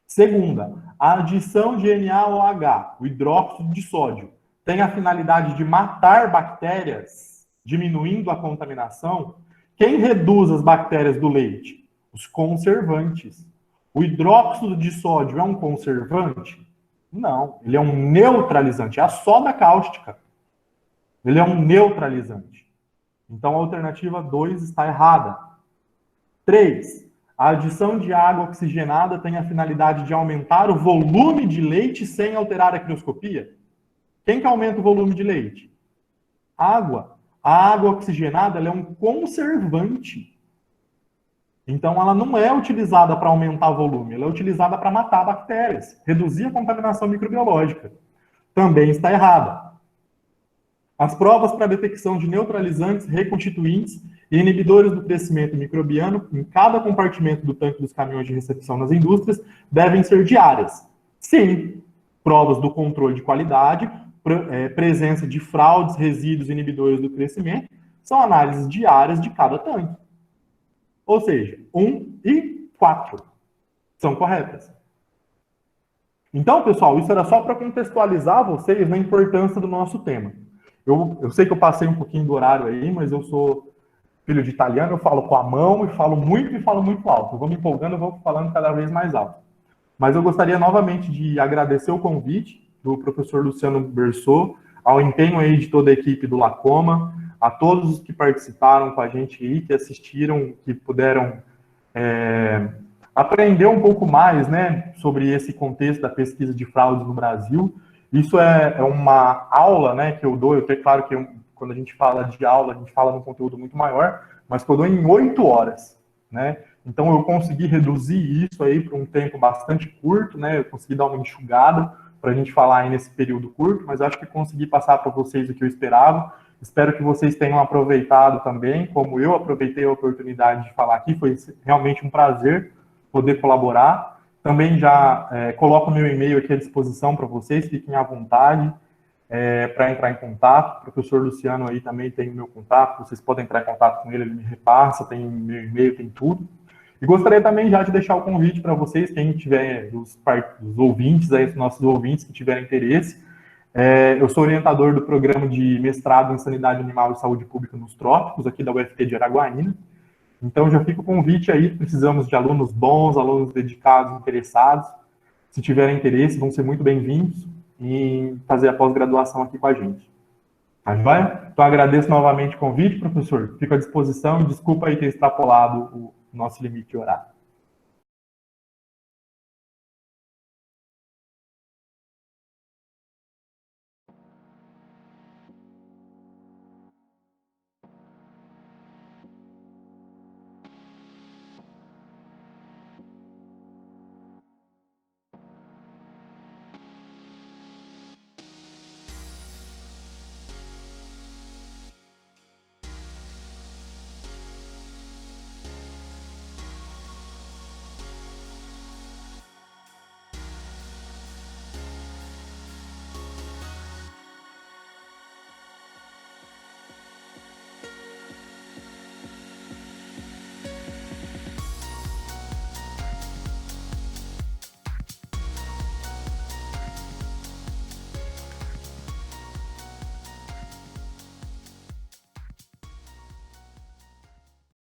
Segunda, a adição de NaOH, o hidróxido de sódio, tem a finalidade de matar bactérias, diminuindo a contaminação. Quem reduz as bactérias do leite? Os conservantes. O hidróxido de sódio é um conservante? Não, ele é um neutralizante, é a soda cáustica. Ele é um neutralizante. Então a alternativa 2 está errada. 3. A adição de água oxigenada tem a finalidade de aumentar o volume de leite sem alterar a crioscopia? Quem que aumenta o volume de leite? Água. A água oxigenada ela é um conservante. Então, ela não é utilizada para aumentar o volume, ela é utilizada para matar bactérias, reduzir a contaminação microbiológica. Também está errada. As provas para detecção de neutralizantes, reconstituintes e inibidores do crescimento microbiano em cada compartimento do tanque dos caminhões de recepção nas indústrias devem ser diárias. Sim, provas do controle de qualidade, presença de fraudes, resíduos e inibidores do crescimento, são análises diárias de cada tanque. Ou seja, 1 e 4 são corretas. Então, pessoal, isso era só para contextualizar vocês na importância do nosso tema. Eu sei que eu passei um pouquinho do horário aí, mas eu sou filho de italiano, eu falo com a mão e falo muito alto. Eu vou me empolgando, eu vou falando cada vez mais alto. Mas eu gostaria novamente de agradecer o convite do professor Luciano Bersot, ao empenho aí de toda a equipe do Lacoma, a todos os que participaram com a gente aí, que assistiram, que puderam aprender um pouco mais, né, sobre esse contexto da pesquisa de fraudes no Brasil. Isso é uma aula, né, que eu dou. É claro que quando a gente fala de aula, a gente fala num conteúdo muito maior, mas que eu dou em 8 horas, né? Então eu consegui reduzir isso aí para um tempo bastante curto, né? Eu consegui dar uma enxugada para a gente falar aí nesse período curto, mas acho que consegui passar para vocês o que eu esperava. Espero que vocês tenham aproveitado também, como eu aproveitei a oportunidade de falar aqui. Foi realmente um prazer poder colaborar. Também já coloco o meu e-mail aqui à disposição para vocês, fiquem à vontade para entrar em contato. O professor Luciano aí também tem o meu contato, vocês podem entrar em contato com ele, ele me repassa, tem meu e-mail, tem tudo. E gostaria também já de deixar o convite para vocês, quem tiver, os ouvintes, aí, os nossos ouvintes que tiverem interesse. Eu sou orientador do programa de mestrado em Sanidade Animal e Saúde Pública nos Trópicos, aqui da UFT de Araguaína. Então já fica o convite aí, precisamos de alunos bons, alunos dedicados, interessados. Se tiverem interesse, vão ser muito bem-vindos em fazer a pós-graduação aqui com a gente. Tá joia? Então agradeço novamente o convite, professor. Fico à disposição e desculpa aí ter extrapolado o nosso limite de horário.